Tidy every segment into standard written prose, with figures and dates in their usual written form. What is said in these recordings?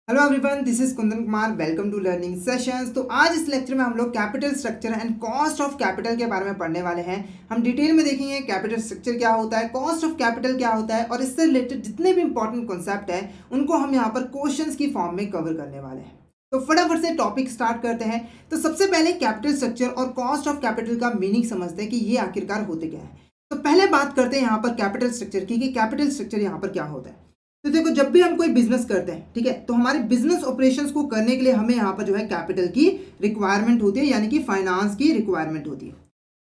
Hello everyone, this is Kundan Kumar. Welcome to learning sessions. तो आज इस लेक्चर में हम लोग capital structure and cost of capital के बारे में पढ़ने वाले हैं। हम डिटेल में देखेंगे कैपिटल स्ट्रक्चर क्या होता है, कॉस्ट ऑफ कैपिटल क्या होता है और इससे रिलेटेड जितने भी इंपॉर्टेंट कॉन्सेप्ट है उनको हम यहाँ पर क्वेश्चंस की फॉर्म में कवर करने वाले हैं। तो फटाफट से टॉपिक स्टार्ट करते हैं। तो सबसे पहले कैपिटल स्ट्रक्चर और कॉस्ट ऑफ कैपिटल का मीनिंग समझते हैं कि ये आखिरकार होते क्या है। तो पहले बात करते हैं यहाँ पर कैपिटल स्ट्रक्चर की कि कैपिटल स्ट्रक्चर यहाँ पर क्या होता है। तो देखो, जब भी हम कोई बिजनेस करते हैं, ठीक है, तो हमारे बिजनेस ऑपरेशंस को करने के लिए हमें यहाँ पर जो है कैपिटल की रिक्वायरमेंट होती है, यानी कि फाइनेंस की रिक्वायरमेंट होती है।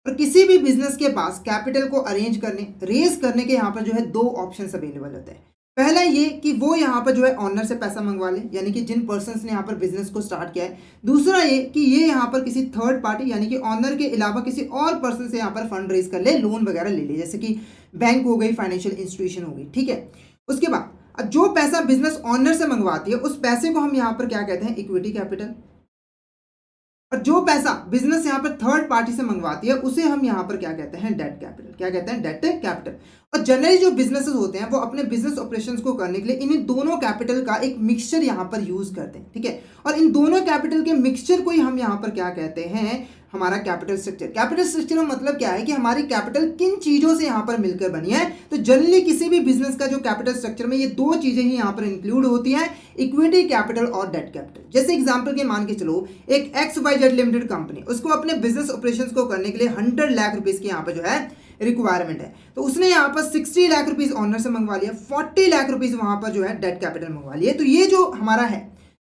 और किसी भी बिजनेस के पास कैपिटल को अरेंज करने, रेज करने के यहाँ पर जो है दो ऑप्शंस अवेलेबल होते हैं। पहला ये कि वो यहाँ पर जो है ऑनर से पैसा मंगवा ले, यानी कि जिन पर्सन ने यहाँ पर बिजनेस को स्टार्ट किया है। दूसरा ये कि ये यहाँ पर किसी थर्ड पार्टी यानी कि ऑनर के अलावा किसी और पर्सन से यहाँ पर फंड रेज कर ले, लोन वगैरह ले ले, जैसे कि बैंक हो गई, फाइनेंशियल इंस्टीट्यूशन हो गई, ठीक है। उसके बाद अब जो पैसा बिजनेस ऑनर से मंगवाती है उस पैसे को हम यहाँ पर क्या कहते हैं, इक्विटी कैपिटल। और जो पैसा बिजनेस यहाँ पर थर्ड पार्टी से मंगवाती है उसे हम यहाँ पर क्या कहते हैं, डेट कैपिटल। क्या कहते हैं, डेट कैपिटल। और जनरली जो बिजनेसेस होते हैं वो अपने बिजनेस ऑपरेशंस को करने के लिए इन दोनों कैपिटल का एक मिक्सचर यहाँ पर यूज करते हैं, ठीक है। और इन दोनों कैपिटल के मिक्सचर को ही हम यहाँ पर क्या कहते हैं, हमारा कैपिटल स्ट्रक्चर। कैपिटल स्ट्रक्चर का मतलब क्या है कि हमारी कैपिटल किन चीजों से यहाँ पर मिलकर बनी है। तो जनरली किसी भी बिजनेस का जो कैपिटल स्ट्रक्चर में ये दो चीजें ही यहाँ पर इंक्लूड होती हैं, इक्विटी कैपिटल और डेट कैपिटल। जैसे एग्जांपल के मान के चलो, एक XYZ लिमिटेड कंपनी, उसको अपने बिजनेस ऑपरेशंस को करने के लिए 100 लाख रुपीज की यहाँ पर जो है रिक्वायरमेंट है। तो उसने यहाँ पर 60 लाख रुपीज ऑनर से मंगवा लिया, 40 लाख रुपीज वहां पर जो है डेट कैपिटल मंगवा लिया। तो ये जो हमारा है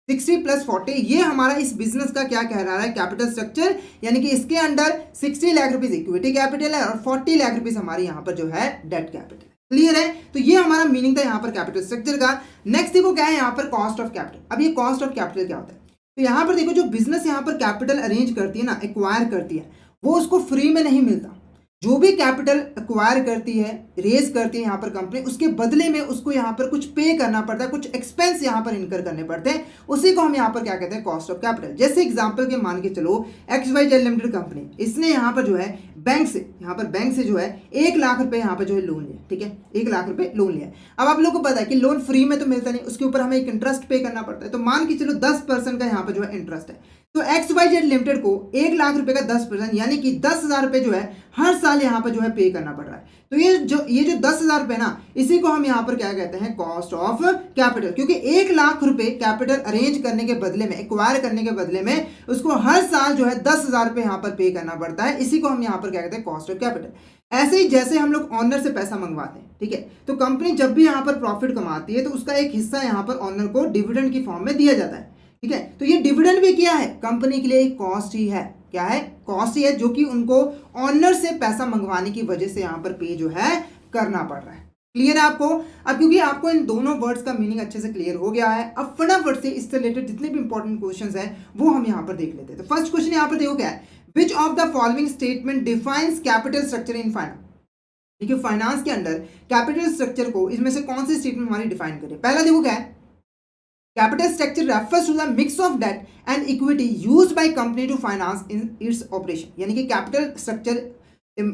60 + 40, ये हमारा इस बिजनेस का क्या कह रहा है, कैपिटल स्ट्रक्चर। यानी कि इसके under 60 lakh rupees equity capital है और 40 लाख रुपीज हमारे यहाँ पर जो है डेट कैपिटल। क्लियर है। तो ये हमारा मीनिंग था यहाँ पर कैपिटल स्ट्रक्चर का। नेक्स्ट देखो क्या है यहाँ पर, कॉस्ट ऑफ कैपिटल। अब ये कॉस्ट ऑफ कैपिटल क्या होता है, तो यहाँ पर देखो जो बिजनेस यहाँ पर कैपिटल अरेंज करती है ना, एक्वायर करती है, वो उसको फ्री में नहीं मिलता। जो भी कैपिटल एक्वायर करती है, रेज करती है यहाँ पर कंपनी, उसके बदले में उसको यहाँ पर कुछ पे करना पड़ता है, कुछ एक्सपेंस यहाँ पर इनकर करने पड़ते हैं। उसी को हम यहाँ पर क्या कहते हैं, कॉस्ट ऑफ कैपिटल। जैसे एग्जांपल के मान के चलो, XYZ लिमिटेड कंपनी, इसने यहाँ पर जो है बैंक से, यहाँ पर बैंक से जो है 1 लाख रुपए यहाँ पर जो है लोन लिया, ठीक है, 1 लाख रुपए लोन लिया। अब आप लोगों को पता है कि लोन फ्री में तो मिलता नहीं, उसके ऊपर हमें एक इंटरेस्ट पे करना पड़ता है। तो मान के चलो 10% का यहाँ पर जो है इंटरेस्ट है। तो XYZ लिमिटेड को 1 लाख रुपए का 10% यानी कि 10,000 रुपए जो है हर साल यहाँ पर जो है पे करना पड़ रहा है। तो ये जो 10,000 रुपए ना, इसी को हम यहाँ पर क्या कहते हैं, कॉस्ट ऑफ कैपिटल। क्योंकि 1 लाख रुपए कैपिटल अरेंज करने के बदले में, एक्वायर करने के बदले में उसको हर साल जो है 10,000 रुपए यहाँ पर पे करना पड़ता है। इसी को हम यहाँ पर क्या कहते हैं, कॉस्ट ऑफ कैपिटल। ऐसे ही जैसे हम लोग ऑनर से पैसा मंगवाते हैं, ठीक है, तो कंपनी जब भी यहाँ पर प्रॉफिट कमाती है तो उसका एक हिस्सा यहाँ पर ऑनर को डिविडेंड की फॉर्म में दिया जाता है, ठीक है। तो ये डिविडेंड भी क्या है, कंपनी के लिए एक कॉस्ट ही है। क्या है, कॉस्ट ही है, जो कि उनको ऑनर से पैसा मंगवाने की वजह से यहाँ पर पे जो है करना पड़ रहा है। क्लियर है आपको। अब क्योंकि आपको इन दोनों वर्ड्स का मीनिंग अच्छे से क्लियर हो गया है, अब फटाफट से इससे रिलेटेड जितने भी इंपॉर्टेंट क्वेश्चंस हैं वो हम यहाँ पर देख लेते हैं। तो फर्स्ट क्वेश्चन यहाँ पर देखो क्या है, which of the following statement defines capital structure in finance. देखिए, फाइनेंस के अंदर कैपिटल स्ट्रक्चर को इसमें से कौन सी स्टेटमेंट हमारी डिफाइन करे। पहला देखो क्या है, capital structure refers to the mix of debt and equity used by company to finance in its operation। यानी कि कैपिटल स्ट्रक्चर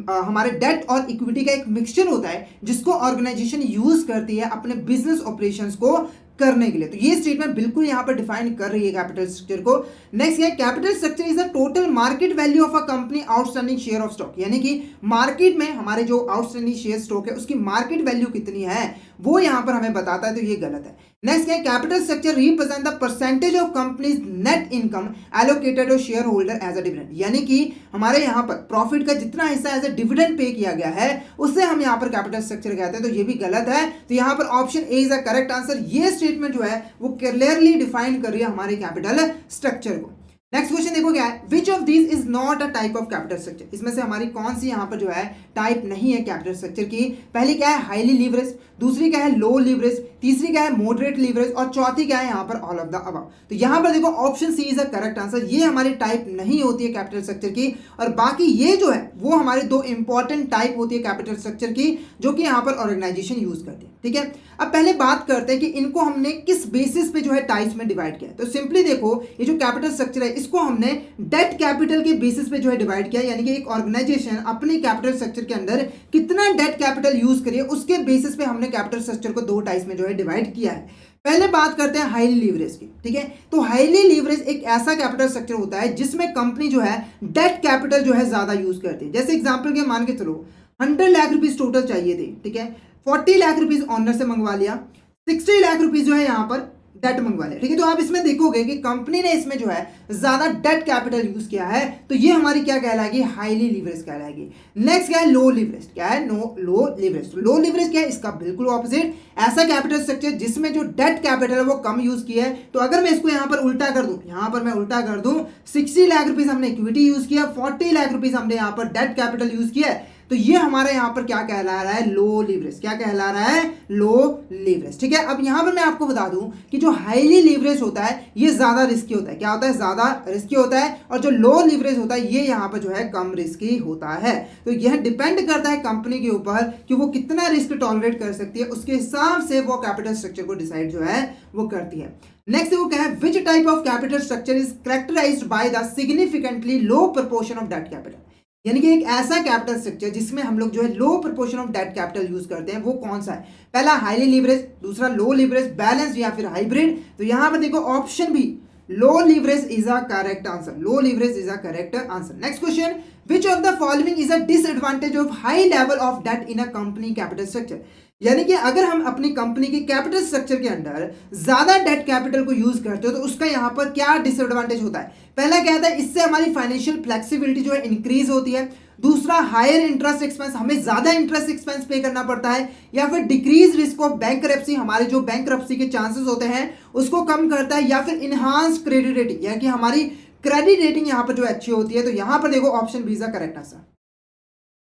हमारे डेट और इक्विटी का एक मिक्सचर होता है जिसको ऑर्गेनाइजेशन यूज करती है अपने बिजनेस ऑपरेशंस को करने के लिए। तो ये स्टेटमेंट बिल्कुल यहाँ पर डिफाइन कर रही है कैपिटल स्ट्रक्चर को। नेक्स्ट है, capital structure is the total market value of a company outstanding share of stock. यानी कि मार्केट में हमारे जो आउटस्टैंडिंग शेयर स्टॉक है उसकी मार्केट वैल्यू कितनी है वो यहाँ पर हमें बताता है। तो ये गलत है। नेक्स्ट है, capital structure represent the percentage of company's net income allocated to share holder as a dividend. यानी कि हमारे यहाँ पर प्रॉफिट का जितना हिस्सा एज अ डिविडेंड पे किया गया है उससे हम यहाँ पर कैपिटल स्ट्रक्चर कहते हैं। तो ये भी गलत है। तो यहाँ पर option A is the correct answer. ये स्टेटमेंट जो है वो क्लियरली डिफाइन कर रही है हमारे कैपिटल स्ट्रक्चर को। नेक्स्ट क्वेश्चन देखो क्या है, which of these is not a type of capital structure. इसमें से हमारी कौन सी यहाँ पर जो है टाइप नहीं है कैपिटल स्ट्रक्चर की। पहली क्या है, हाईली लीवरेज, दूसरी क्या है, लो लीवरेज, तीसरी क्या है, मॉडरेट लीवरेज और चौथी क्या है यहाँ पर ऑल ऑफ द अबव। तो यहाँ पर देखो option C is the correct answer. ये हमारी टाइप नहीं होती है कैपिटल स्ट्रक्चर की। और बाकी ये जो है वो हमारे दो इंपॉर्टेंट टाइप होती है कैपिटल स्ट्रक्चर की जो कि यहाँ पर ऑर्गेनाइजेशन यूज करती है, ठीक है। अब पहले बात करते हैं कि इनको हमने किस बेसिस पे जो है टाइप्स में डिवाइड किया है। तो सिंपली देखो, ये जो कैपिटल स्ट्रक्चर है इसको हमने डेट कैपिटल के बेसिस पे जो है डिवाइड किया, यानी कि एक ऑर्गेनाइजेशन अपने कैपिटल स्ट्रक्चर के अंदर कितना डेट कैपिटल यूज करिए उसके बेसिस पे हमने कैपिटल स्ट्रक्चर को दो टाइप्स में जो है डिवाइड किया है। पहले बात करते हैं हाईली लीवरेज की, ठीक है। तो हाईली लीवरेज एक ऐसा कैपिटल स्ट्रक्चर होता है जिसमें कंपनी जो है डेट कैपिटल जो है ज्यादा यूज करती है। जैसे एग्जांपल के मान के चलो 100 लाख रुपीज टोटल चाहिए थे, ठीक है, 40 लाख रुपीज ऑनर से मंगवा लिया, 60 लाख रुपीज जो है यहाँ पर डेट मंगवा लिया, ठीक है। तो आप इसमें देखोगे कि कंपनी ने इसमें जो है ज्यादा डेट कैपिटल यूज किया है, तो ये हमारी क्या कहलाएगी, हाईली लीवरेज कहलाएगी। नेक्स्ट क्या है, लो लीवरेज। क्या है, लो लीवरेज। लो लीवरेज क्या है, इसका बिल्कुल ऑपोजिट, ऐसा कैपिटल स्ट्रक्चर जिसमें जो डेट कैपिटल है वो कम यूज किया है। तो अगर मैं इसको यहाँ पर उल्टा कर दूं, यहाँ पर मैं उल्टा कर दूं, 60 लाख रुपीज हमने इक्विटी यूज किया, 40 लाख रुपीज हमने यहाँ पर डेट कैपिटल यूज किया है, तो ये हमारे यहाँ पर क्या कहला रहा है, लो लीवरेज। क्या कहला रहा है, लो लीवरेज, ठीक है। अब यहाँ पर मैं आपको बता दूं कि जो हाईली लीवरेज होता है ये ज्यादा रिस्की होता है। क्या होता है, ज्यादा रिस्की होता है। और जो लो लीवरेज होता है ये यहाँ पर जो है कम रिस्की होता है। तो यह डिपेंड करता है कंपनी के ऊपर कि वो कितना रिस्क टॉलरेट कर सकती है, उसके हिसाब से वो कैपिटल स्ट्रक्चर को डिसाइड जो है वो करती है। नेक्स्ट वो क्या है, which type of capital structure is characterized by the significantly low proportion of debt capital. यानी कि एक ऐसा कैपिटल स्ट्रक्चर जिसमें हम लोग जो है low proportion of debt capital use करते हैं, वो कौन सा है। पहला हाईली लीवरेज, दूसरा लो लीवरेज, बैलेंस या फिर हाइब्रिड। तो यहां पर देखो option B, low leverage is a correct answer. Low leverage is a correct answer. Next question, which of the following is a disadvantage of high level of debt in a company capital structure. यानी कि अगर हम अपनी company के capital structure के अंदर ज्यादा debt capital को यूज करते हो तो उसका यहाँ पर क्या डिसएडवांटेज होता है। पहला क्या था, इससे हमारी फाइनेंशियल फ्लेक्सिबिलिटी जो है इंक्रीज होती है। दूसरा, हायर इंटरेस्ट एक्सपेंस, हमें ज्यादा इंटरेस्ट एक्सपेंस पे करना पड़ता है। या फिर डिक्रीज रिस्क ऑफ बैंकरप्सी, हमारे जो बैंकरप्सी के चांसेस होते हैं उसको कम करता है। या फिर इनहांस क्रेडिट रेटिंग, यानी कि हमारी क्रेडिट रेटिंग यहाँ पर जो अच्छी होती है। तो यहाँ पर देखो option B is the correct answer.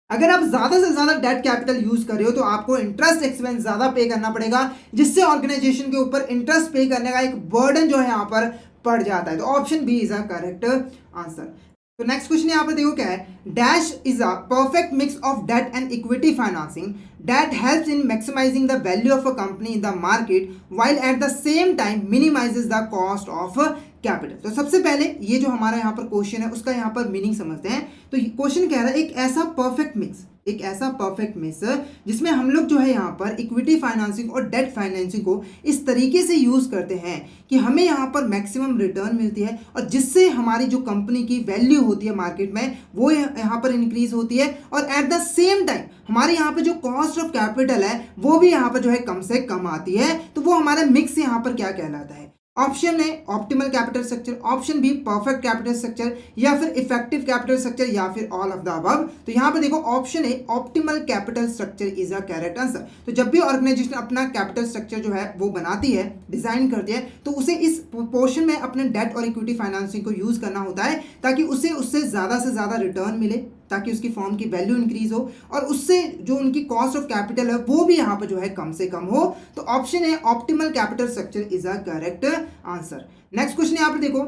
अगर आप ज्यादा से ज्यादा डेट कैपिटल यूज कर रहे हो तो आपको इंटरेस्ट एक्सपेंस ज्यादा पे करना पड़ेगा, जिससे ऑर्गेनाइजेशन के ऊपर इंटरेस्ट पे करने का एक बर्डन जो है यहाँ पर पड़ जाता है। तो option B is a correct answer. तो नेक्स्ट क्वेश्चन यहाँ पर देखो क्या है, dash is a perfect mix of debt and equity financing that helps in maximizing the value of a company in the market while at the same time minimizes the cost of capital। तो सबसे पहले ये जो हमारा यहाँ पर question है उसका यहाँ पर मीनिंग समझते हैं। तो क्वेश्चन कह रहा है एक ऐसा परफेक्ट मिक्स, एक ऐसा परफेक्ट मिक्स जिसमें हम लोग जो है यहाँ पर इक्विटी फाइनेंसिंग और डेट फाइनेंसिंग को इस तरीके से यूज करते हैं कि हमें यहाँ पर मैक्सिमम रिटर्न मिलती है और जिससे हमारी जो कंपनी की वैल्यू होती है मार्केट में वो यहाँ पर इंक्रीज होती है और एट द सेम टाइम हमारे यहाँ पे जो कॉस्ट ऑफ कैपिटल है वो भी यहाँ पर जो है कम से कम आती है। तो वो हमारा मिक्स यहाँ पर क्या कहलाता है, option A optimal capital structure, option be perfect capital structure, या फिर इफेक्टिव कैपिटल स्ट्रक्चर, या फिर ऑल ऑफ द अबव। तो यहाँ पे देखो option A optimal capital structure is a correct answer. तो जब भी ऑर्गेनाइजेशन अपना कैपिटल स्ट्रक्चर जो है वो बनाती है, डिजाइन करती है, तो उसे इस पोर्शन में अपने डेट और इक्विटी फाइनेंसिंग को यूज करना होता है ताकि उसे उससे ज्यादा से ज्यादा रिटर्न मिले, ताकि उसकी फर्म की वैल्यू इंक्रीज हो और उससे जो उनकी कॉस्ट ऑफ कैपिटल है वो भी यहाँ पर जो है कम से कम हो। तो ऑप्शन है optimal capital structure is a correct answer. Next question यहाँ पर देखो,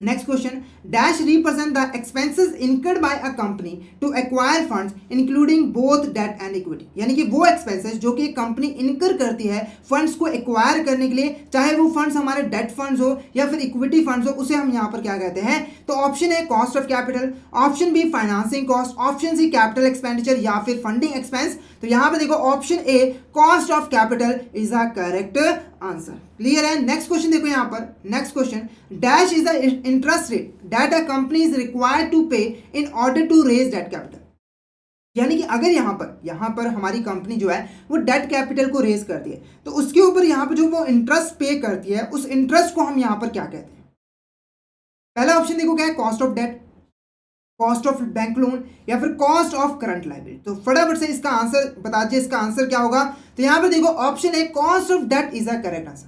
next question, dash represent the expenses incurred by a company to acquire funds including both debt and equity. यानी कि वो एक्सपेंसेस जो कि कंपनी इनकर करती है फंड्स को एक्वायर करने के लिए, चाहे वो फंड्स हमारे डेट फंड्स हो या फिर इक्विटी फंड्स हो, उसे हम यहाँ पर क्या कहते हैं। तो ऑप्शन है cost of capital, option B financing cost, option C capital expenditure या फिर फंडिंग एक्सपेंस। तो यहाँ पर देखो option A cost of capital is a correct answer. Clear है। नेक्स्ट क्वेश्चन देखो यहाँ पर, next question, dash is the interest rate that a company is required to pay in order to raise debt capital. यानी कि अगर यहाँ पर हमारी कंपनी जो है वो डेट कैपिटल को रेज करती है तो उसके ऊपर यहाँ पर जो वो इंटरेस्ट पे करती है उस इंटरेस्ट को हम यहाँ पर क्या कहते हैं। पहला ऑप्शन देखो क्या है, cost of debt, cost of bank loan, या फिर कॉस्ट ऑफ करंट लायबिलिटी। तो फटाफट से इसका आंसर बता दीजिए, इसका आंसर क्या होगा। तो यहाँ पर देखो ऑप्शन है cost of debt is a correct answer,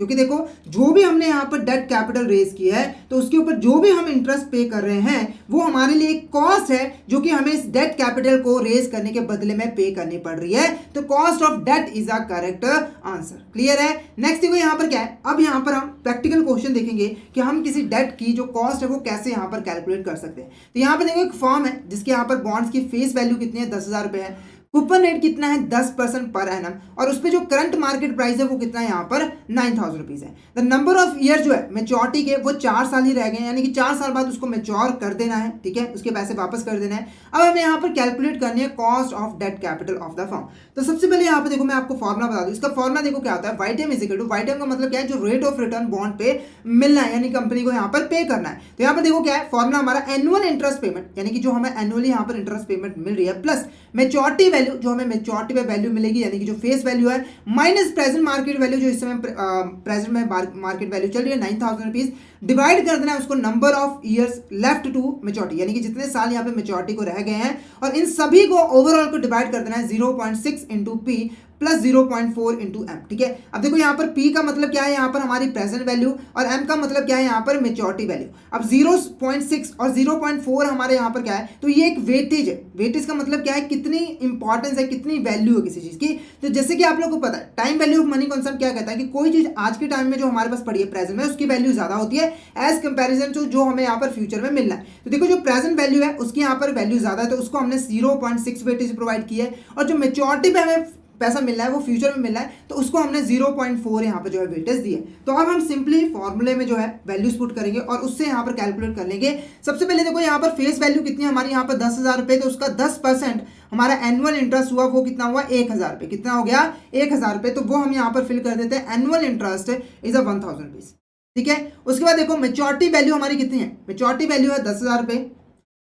क्योंकि देखो जो भी हमने यहाँ पर डेट कैपिटल रेज किया है तो उसके ऊपर जो भी हम इंटरेस्ट पे कर रहे हैं वो हमारे लिए एक कॉस्ट है जो कि हमें इस डेट कैपिटल को रेज करने के बदले में पे करनी पड़ रही है। तो cost of debt is a correct answer. Clear है। नेक्स्ट देखो यहाँ पर क्या है, अब यहाँ पर हम प्रैक्टिकल क्वेश्चन देखेंगे कि हम किसी डेट की जो कॉस्ट है वो कैसे यहाँ पर कैलकुलेट कर सकते हैं। तो यहाँ पर देखो एक फॉर्म है जिसके यहाँ पर बॉन्ड्स की फेस वैल्यू कितनी है, 10,000 रुपये है। कूपन रेट कितना है 10% पर एनम, और उस पर जो करंट मार्केट प्राइस है वो कितना है यहाँ पर 9,000 रुपीज़ है। द नंबर ऑफ ईयर जो है मेच्योरिटी के वो 4 साल ही रह गए, यानी कि 4 साल बाद उसको मेच्योर कर देना है, ठीक है, उसके पैसे वापस कर देना है। अब हमें यहाँ पर कैलकुलेट करनी है cost of debt capital of the firm. तो सबसे पहले यहाँ पर देखो मैं आपको फॉर्मुला बता दूँ, इसका फॉर्मुला देखो क्या होता है, YTM is equal to, YTM का मतलब क्या है, जो रेट ऑफ रिटर्न बॉन्ड पे मिलना है, यानी कंपनी को यहाँ पर पे करना है। तो यहाँ पर देखो क्या है फॉर्मुला हमारा, एनुअल इंटरेस्ट पेमेंट, यानी कि जो हमें एनुअली यहाँ पर इंटरेस्ट पेमेंट मिल रही है, प्लस मेच्योरिटी वैल्यू, जो हमें मेच्योरिटी पे वैल्यू मिलेगी, यानी कि जो फेस वैल्यू है, माइनस प्रेजेंट मार्केट वैल्यू, जो इस समय प्रेजेंट में मार्केट वैल्यू चल रही है 9,000 रुपीज, डिवाइड कर देना है उसको number of years left to maturity, यानी कि जितने साल यहाँ पे मेच्योरिटी को रह गए हैं, और इन सभी को ओवरऑल को डिवाइड कर देना है 0.6 into P plus 0.4 into M, ठीक है। अब देखो यहाँ पर P का मतलब क्या है, यहाँ पर हमारी प्रेजेंट वैल्यू, और M का मतलब क्या है, यहाँ पर मेच्योरिटी वैल्यू। अब 0.6 और 0.4 हमारे यहाँ पर क्या है, तो ये एक वेटेज है। वेटेज का मतलब क्या है, कितनी इंपॉर्टेंस है, कितनी वैल्यू है किसी चीज़ की। तो जैसे कि आप लोगों को पता है time value of money concept क्या कहता है, कि कोई चीज़ आज के टाइम में जो हमारे पास पड़ी है प्रेजेंट में, उसकी वैल्यू ज़्यादा होती है एज कंपेरिजन टू जो हमें यहाँ पर फ्यूचर में मिलना है। तो देखो जो प्रेजेंट वैल्यू है उसकी यहाँ पर वैल्यू ज़्यादा है, तो उसको हमने 0.6 वेटेज प्रोवाइड की है, और जो मेच्योरिटी पे हमें पैसा मिलना है वो फ्यूचर में मिलना है, तो उसको हमने 0.4 यहाँ पर जो है वेटेज दी है। तो अब हम सिंपली फॉर्मूले में जो है वैल्यूज पुट करेंगे और उससे यहाँ पर कैलकुलेट कर लेंगे। सबसे पहले देखो यहाँ पर फेस वैल्यू कितनी है हमारी, यहाँ पर 10,000 रुपये, तो उसका 10% हमारा एनुअल इंटरेस्ट हुआ, वो कितना हुआ 1,000 रुपये, कितना हो गया 1,000 रुपये, तो वो हम यहाँ पर फिल कर देते हैं, एनुअल इंटरेस्ट इज 1,000 रुपीज, ठीक है। उसके बाद देखो मेच्योरिटी वैल्यू हमारी कितनी है, मेच्योरिटी वैल्यू है 10,000 रुपये,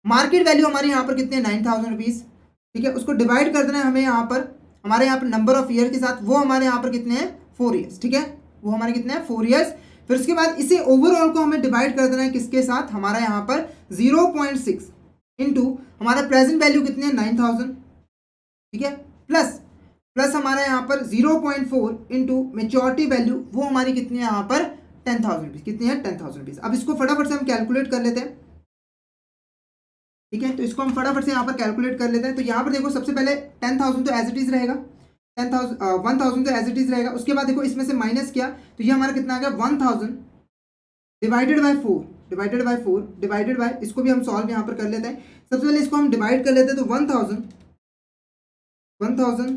मार्केट वैल्यू हमारी यहाँ पर कितनी है 9,000 रुपीज, ठीक है। उसको डिवाइड कर देना है हमें यहाँ पर हमारे यहाँ पर नंबर ऑफ ईयर के साथ, वो हमारे यहाँ पर कितने हैं 4 ईयर्स, ठीक है, वो हमारे कितने हैं 4 ईयर्स। फिर उसके बाद इसे ओवरऑल को हमें डिवाइड कर देना है किसके साथ, हमारा यहाँ पर 0.6 इंटू हमारा प्रेजेंट वैल्यू कितने हैं 9,000, ठीक है, प्लस हमारा यहाँ पर 0.4 इंटू मेच्योरिटी वैल्यू, वो हमारी कितनी है यहाँ पर 10,000 रुपीज़, कितनी है 10,000 रुपीज़। अब इसको फटाफट से हम कैलकुलेट कर लेते हैं, ठीक है, तो इसको हम फटाफट से यहाँ पर कैलकुलेट कर लेते हैं। तो यहाँ पर देखो सबसे पहले 10,000 तो एज इट इज रहेगा, 1,000 तो एज इट इज रहेगा। उसके बाद देखो इसमें से माइनस किया तो ये हमारा कितना आ गया 1,000 डिवाइडेड बाय 4 डिवाइडेड बाय, इसको भी हम सॉल्व यहाँ पर कर लेते हैं। सबसे पहले इसको हम डिवाइड कर लेते हैं, तो 1,000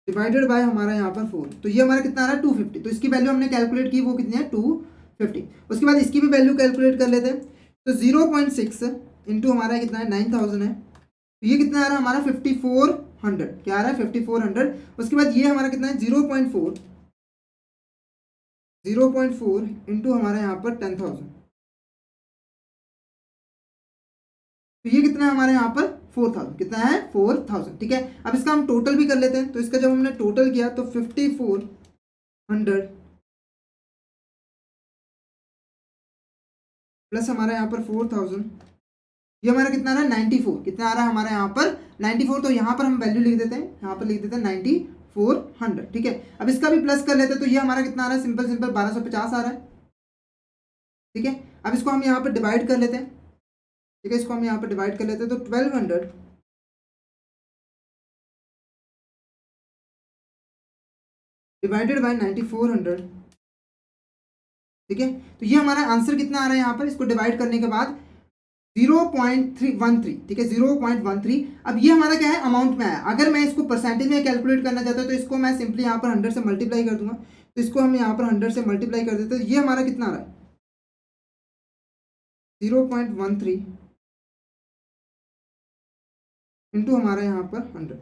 डिवाइडेड बाय हमारा यहाँ पर 4, तो ये हमारा कितना आ रहा है 250। तो इसकी वैल्यू हमने कैलकुलेट की, वो कितनी है 250। उसके बाद इसकी भी वैल्यू कैलकुलेट कर लेते हैं, तो 0.6 इंटू हमारा कितना है 9,000 है, तो ये कितना आ रहा है हमारा 5,400, क्या आ रहा है 5,400। उसके बाद ये हमारा कितना है 0.4 इंटू हमारा यहाँ पर 10,000, तो ये कितना है हमारे यहाँ पर 4,000, कितना है 4,000, ठीक है। अब इसका हम टोटल भी कर लेते हैं, तो इसका जब हमने टोटल किया तो 5,400 प्लस हमारा यहाँ पर 4,000, ये हमारा कितना आ रहा है 94, कितना आ रहा है हमारे यहाँ पर 94। तो यहाँ पर हम वैल्यू लिख देते हैं, यहाँ पर लिख देते हैं 9,400, ठीक है। अब इसका भी प्लस कर लेते हैं, तो ये हमारा कितना आ रहा है सिंपल 1,250 आ रहा है, ठीक है। अब इसको हम यहाँ पर डिवाइड कर लेते हैं, ठीक है, इसको हम यहाँ पर डिवाइड कर लेते हैं, तो 1,200 डिवाइडेड बाय 9,400, ठीक है। तो ये हमारा आंसर कितना आ रहा है यहाँ पर, इसको डिवाइड करने के बाद 0.313, ठीक है 0.13। अब ये हमारा क्या है अमाउंट में आया। अगर मैं इसको परसेंटेज में कैलकुलेट करना चाहता हूँ तो इसको मैं सिंपली यहाँ पर 100 से मल्टीप्लाई कर दूंगा, तो इसको हम यहाँ पर 100 से मल्टीप्लाई कर देते हैं, ये हमारा कितना आ रहा है 0.13 इंटू हमारा यहाँ पर 100,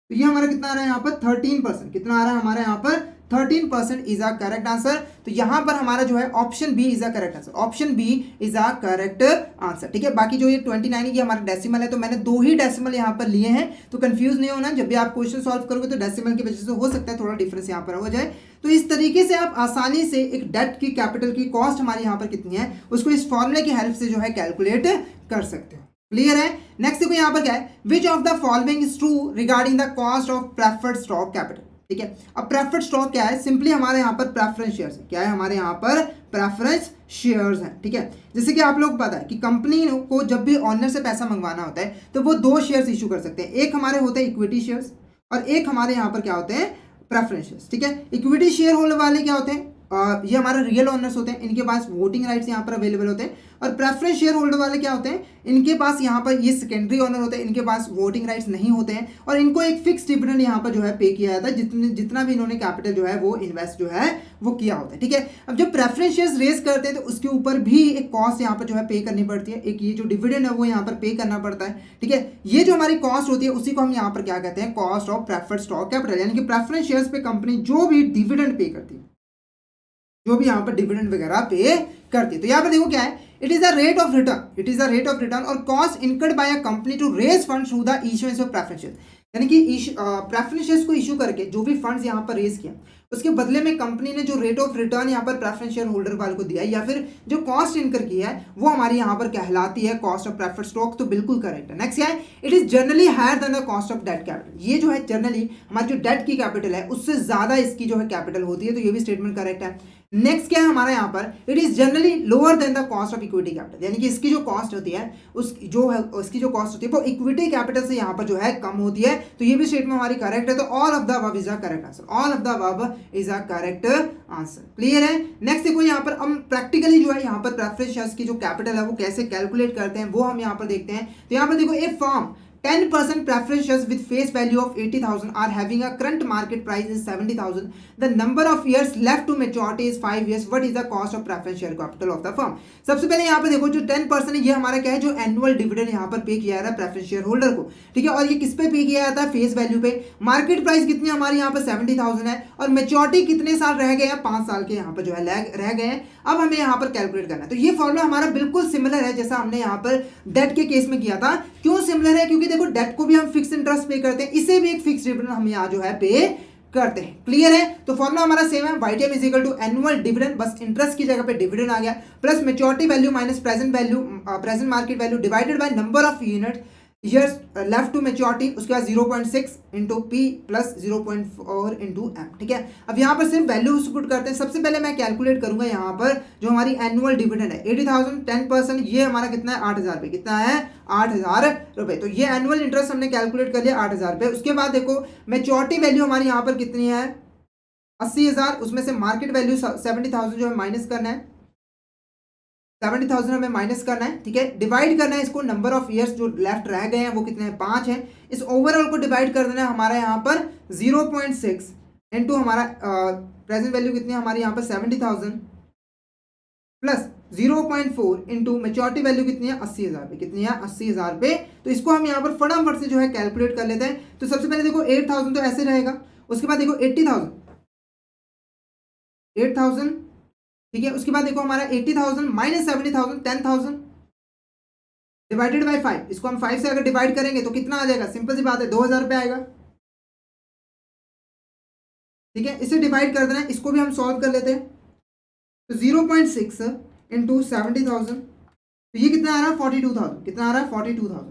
तो ये हमारा कितना आ रहा है यहाँ पर 13%, कितना आ रहा है हमारे यहाँ पर 13% इज अ करेक्ट आंसर। तो यहाँ पर हमारा जो है option B is a correct answer, option B is a correct answer, ठीक है। बाकी जो ये 29 की हमारा डेसिमल है, तो मैंने 2 ही डेसिमल यहाँ पर लिए हैं, तो कंफ्यूज नहीं होना, जब भी आप क्वेश्चन सॉल्व करोगे तो डेसिमल की वजह से हो सकता है थोड़ा डिफरेंस यहाँ पर हो जाए। तो इस तरीके से आप आसानी से एक डेट की कैपिटल की कॉस्ट हमारी यहाँ पर कितनी है उसको इस फॉर्मूले की हेल्प से जो है कैलकुलेट कर सकते हो। क्लियर है। नेक्स्ट देखो यहाँ पर क्या है, which of the following is true regarding the cost of preferred stock capital, ठीक है। अब प्रेफर्ड स्टॉक क्या है, सिंपली हमारे यहाँ पर प्रेफरेंस शेयर्स है, क्या है हमारे यहाँ पर प्रेफरेंस शेयर्स हैं, ठीक है। जैसे कि आप लोग पता है कि कंपनी को जब भी ऑनर से पैसा मंगवाना होता है तो वो 2 शेयर्स इशू कर सकते हैं, एक हमारे होते हैं इक्विटी शेयर्स और एक हमारे यहाँ पर क्या होते हैं प्रेफरेंस शेयर्स, ठीक है। इक्विटी शेयर होल्डर वाले क्या होते हैं ये हमारा रियल ओनर्स होते हैं, इनके पास वोटिंग राइट्स यहाँ पर अवेलेबल होते हैं। और प्रेफरेंस शेयर होल्डर वाले क्या होते हैं, इनके पास यहाँ पर ये सेकेंडरी ओनर होते हैं, इनके पास वोटिंग राइट्स नहीं होते हैं और इनको एक फिक्स डिविडेंड यहाँ पर जो है पे किया जाता है, जितना भी इन्होंने कैपिटल जो है वो इन्वेस्ट जो है वो किया होता है, ठीक है। अब जब प्रेफरेंस शेयर्स रेज करते हैं तो उसके ऊपर भी एक कॉस्ट यहाँ पर जो है पे करनी पड़ती है, एक ये जो डिविडेंड है वो यहाँ पर पे करना पड़ता है, ठीक है। ये जो हमारी कॉस्ट होती है उसी को हम यहाँ पर क्या कहते हैं, cost of preferred stock capital, यानी कि प्रेफरेंस शेयर्स पे कंपनी जो भी डिविडेंड पे करती है, जो भी यहाँ पर डिविडेंड वगैरह पे करती है। तो यहाँ पर देखो क्या है, it is the rate of return, it is the rate of return और cost incurred by a company to raise fund through the issuance of preference shares, यानी कि प्रेफरेंस शेयर्स को इशू करके जो भी फंड्स यहाँ पर रेज किया उसके बदले में कंपनी ने जो रेट ऑफ रिटर्न यहाँ पर प्रेफरेंस शेयर होल्डर वाले को दिया है या फिर जो कॉस्ट इनकर किया है वो हमारी यहाँ पर कहलाती है कॉस्ट ऑफ प्रेफर्ड स्टॉक। तो बिल्कुल करेक्ट है। नेक्स्ट क्या है, it is generally higher than the cost of debt capital, ये जो है जनरली हमारी जो डेट की कैपिटल है उससे ज्यादा इसकी जो है कैपिटल होती है, तो ये भी स्टेटमेंट करेक्ट है। नेक्स्ट क्या है हमारा यहाँ पर, it is generally lower than the cost of equity capital, यानी कि इसकी जो कॉस्ट होती है उसकी जो कॉस्ट होती है वो इक्विटी कैपिटल से यहाँ पर जो है कम होती है, तो ये भी स्टेटमेंट हमारी करेक्ट है। तो all of the above is a correct answer, all of the above is a correct answer. Clear है। नेक्स्ट देखो यहाँ पर हम प्रैक्टिकली जो है यहाँ पर प्रेफरेंस शेयर्स की जो कैपिटल है वो कैसे कैलकुलेट करते हैं वो हम यहाँ पर देखते हैं। तो यहाँ पर देखो, ए firm 10% preference shares with face value of 80,000 are having a current market price is 70,000. The number of years left to maturity is 5 years. What is the cost of preference share capital of the firm? सबसे पहले यहाँ पे देखो जो 10% है ये हमारा क्या है, जो एनुअल डिविडेंड यहाँ पर पे किया जा रहा है प्रेफरेंस शेयर होल्डर को, ठीक है। और ये किस पे पे किया जाता है, फेस वैल्यू पे। मार्केट प्राइस कितनी हमारी यहाँ पर 70,000 है और मेच्योरिटी कितने साल रह गए हैं, 5 साल के यहाँ पर जो है रह गए हैं। अब हमें यहाँ पर कैलकुलेट करना है। तो ये फॉर्मूला हमारा बिल्कुल सिमिलर है जैसा हमने यहाँ पर डेट के केस में किया था। क्यों सिमिलर है, क्योंकि देखो डेट को भी हम फिक्स इंटरेस्ट पे करते हैं, इसे भी एक फिक्स डिविडेंड हम यहाँ जो है पे करते हैं। क्लियर है। तो फॉर्मूला हमारा सेम है, YTM is equal to annual dividend, बस इंटरेस्ट की जगह पे डिविडेंड आ गया, plus maturity value minus present value, present market value divided by number of unit years left to maturity, उसके बाद 0.6 into P plus 0.4 into M, ठीक है। अब यहाँ पर सिर्फ वैल्यू पुट करते हैं। सबसे पहले मैं कैलकुलेट करूंगा यहाँ पर जो हमारी एनुअल डिविडेंड है 80,000, 10% ये हमारा कितना है, 8,000 रुपये। कितना है, 8,000 रुपये। तो ये एनुअल इंटरेस्ट हमने कैलकुलेट कर लिया 8,000 रुपये। उसके बाद देखो मेच्योरिटी वैल्यू हमारी यहाँ पर कितनी है, 80,000, उसमें से मार्केट वैल्यू 70,000 जो है माइनस करना है, 70,000 हमें माइनस करना है, ठीक है। डिवाइड करना है इसको, नंबर ऑफ ईयर्स जो लेफ्ट रह गए हैं वो कितने हैं, 5 हैं। इस ओवरऑल को डिवाइड कर देना है हमारा यहाँ पर 0.6 इंटू हमारा प्रेजेंट वैल्यू कितनी है हमारी यहाँ पर 70,000 प्लस 0.4 इंटू मेच्योरिटी वैल्यू कितनी है, 80,000 रुपये। कितनी है, 80,000 रुपये। तो इसको हम यहाँ पर फटाफट से जो है कैलकुलेट कर लेते हैं। तो सबसे पहले देखो 8,000 तो ऐसे रहेगा, उसके बाद देखो 80,000, 8,000, ठीक है। उसके बाद देखो हमारा 80,000 माइनस 70,000, 10,000 डिवाइडेड बाय 5। इसको हम 5 से अगर डिवाइड करेंगे तो कितना आ जाएगा, सिंपल सी बात है, 2,000 रुपये आएगा, ठीक है। इसे डिवाइड कर देना है, इसको भी हम सॉल्व कर लेते हैं। तो 0.6 इंटू 70,000, तो ये कितना आ रहा है, 42,000। कितना आ रहा है, 42,000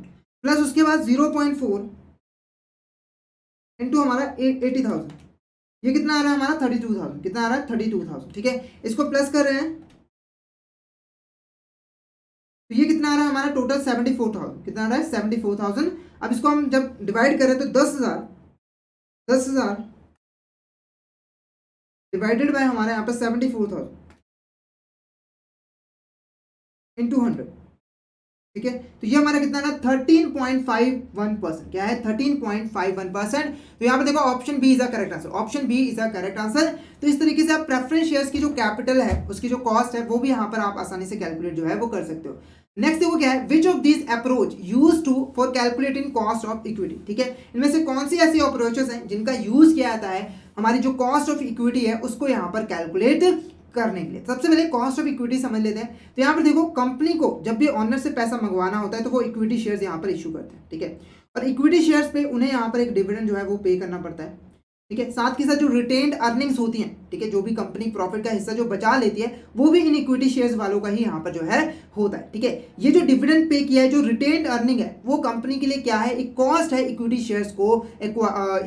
प्लस उसके बाद 0.4 इंटू हमारा 80,000, ये कितना आ रहा है हमारा 32,000। कितना आ रहा है, 32,000, ठीक है। इसको प्लस कर रहे हैं तो ये कितना आ रहा है हमारा टोटल 74,000। कितना आ रहा है, 74,000। अब इसको हम जब डिवाइड करें तो 10,000 डिवाइडेड बाय हमारे यहाँ पर 74,000 इंटू 100, ठीक है। तो ये हमारा कितना है, 13.51%। क्या है, 13.51%। तो यहाँ पर देखो option B is a correct answer, option B is a correct answer. तो इस तरीके से आप प्रेफरेंस शेयर्स की जो कैपिटल है उसकी जो कॉस्ट है वो भी यहाँ पर आप आसानी से कैलकुलेट जो है वो कर सकते हो। नेक्स्ट देखो क्या है, which of this approach use to for calculating cost of equity, ठीक है। इनमें से कौन सी ऐसी अप्रोचेस हैं जिनका यूज किया जाता है हमारी जो कॉस्ट ऑफ इक्विटी है उसको यहाँ पर कैलकुलेट करने के लिए। सबसे पहले कॉस्ट ऑफ इक्विटी समझ लेते हैं। तो यहाँ पर देखो कंपनी को जब भी ऑनर से पैसा मंगवाना होता है तो वो इक्विटी शेयर्स यहाँ पर इशू करते हैं, ठीक है। और इक्विटी शेयर्स पे उन्हें यहाँ पर एक डिविडेंड जो है वो पे करना पड़ता है, ठीक है। साथ के साथ जो रिटेन्ड अर्निंग्स होती हैं, ठीक है, जो भी कंपनी प्रॉफिट का हिस्सा जो बचा लेती है वो भी इन इक्विटी शेयर्स वालों का ही यहाँ पर जो है होता है, ठीक है। ये जो डिविडेंड पे किया है, जो रिटेन्ड अर्निंग है, वो कंपनी के लिए क्या है, एक कॉस्ट है इक्विटी शेयर्स को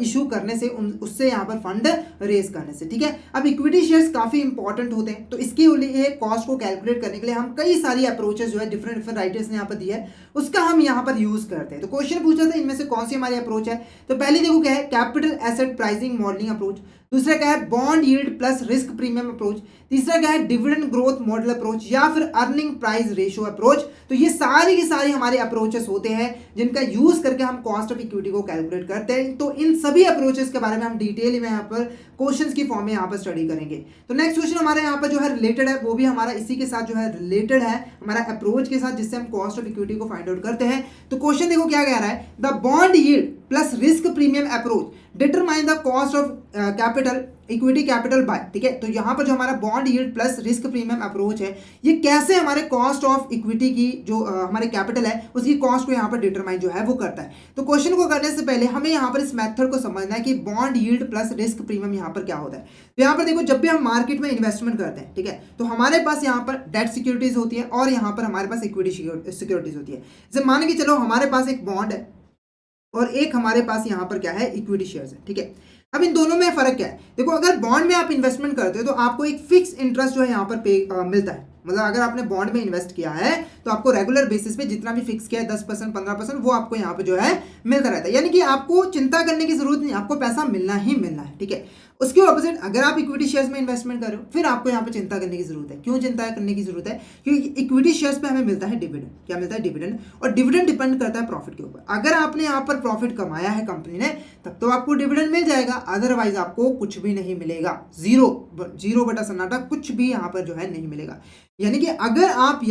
इशू करने से, उससे यहाँ पर फंड रेज करने से, ठीक है। अब इक्विटी शेयर्स काफी इंपॉर्टेंट होते हैं, तो इसके लिए कॉस्ट को कैलकुलेट करने के लिए हम कई सारी अप्रोचेस जो है डिफरेंट राइटर्स ने यहाँ पर दी है उसका हम यहाँ पर यूज करते हैं। तो क्वेश्चन पूछा था इनमें से कौन सी हमारी अप्रोच है। तो पहले देखो क्या है, capital asset pricing pricing modelling approach, दूसरा क्या है bond yield plus risk premium approach, तीसरा क्या है डिविडेंड ग्रोथ मॉडल अप्रोच या फिर अर्निंग प्राइस रेशियो अप्रोच। तो ये सारी की सारी हमारे अप्रोचेस होते हैं जिनका यूज करके हम कॉस्ट ऑफ इक्विटी को कैलकुलेट करते हैं। तो इन सभी अप्रोचेस के बारे में हम डिटेल में यहाँ पर क्वेश्चंस की फॉर्म में यहाँ पर स्टडी करेंगे। तो नेक्स्ट क्वेश्चन हमारे यहाँ पर जो है रिलेटेड है, वो भी हमारा इसी के साथ जो है रिलेटेड है, हमारा अप्रोच के साथ जिससे हम कॉस्ट ऑफ इक्विटी को फाइंड आउट करते हैं। तो क्वेश्चन देखो क्या कह रहा है, the bond yield plus risk premium approach determine the cost of capital equity capital by, ठीक है। तो यहाँ पर जो हमारा bond yield plus risk premium approach है, ये कैसे हमारे कॉस्ट ऑफ इक्विटी की जो हमारे कैपिटल है उसकी कॉस्ट को यहाँ पर डिटरमाइन जो है वो करता है। तो क्वेश्चन को करने से पहले हमें यहाँ पर इस मेथड को समझना है कि bond yield plus risk premium यहाँ पर क्या होता है। तो यहाँ पर देखो, जब भी हम मार्केट में इन्वेस्टमेंट करते हैं, ठीक है, तो हमारे पास यहाँ पर डेट सिक्योरिटीज होती है और यहाँ पर हमारे पास इक्विटी सिक्योरिटीज होती है। जैसे मान के चलो हमारे पास एक बॉन्ड है और एक हमारे पास यहाँ पर क्या है इक्विटी शेयर्स है, ठीक है। अब इन दोनों में फर्क क्या है, देखो अगर बॉन्ड में आप इन्वेस्टमेंट करते हो तो आपको एक फिक्स इंटरेस्ट जो है यहाँ पर मिलता है। मतलब अगर आपने बॉन्ड में इन्वेस्ट किया है तो आपको रेगुलर बेसिस पे जितना भी फिक्स किया है 10% 15% वो आपको यहाँ पे जो है मिलता रहता है, यानी कि आपको चिंता करने की जरूरत नहीं, आपको पैसा मिलना ही मिलना है, ठीक है। उसके ऑपोजिट अगर आप इक्विटी शेयर्स में इन्वेस्टमेंट कर रहे हो फिर आपको यहाँ पे चिंता करने की जरूरत है। क्यों चिंता करने की जरूरत है, क्योंकि इक्विटी शेयर्स पे हमें मिलता है डिविडेंड। क्या मिलता है, डिविडेंड, और डिविडेंड डिपेंड करता है प्रॉफिट के ऊपर। अगर आपने यहाँ पर प्रॉफिट कमाया है कंपनी ने तब तो आपको डिविडेंड मिल जाएगा, अदरवाइज आपको कुछ भी नहीं मिलेगा, जीरो बटा सन्नाटा, कुछ भी यहाँ पर जो है नहीं मिलेगा। यानी कि अगर आप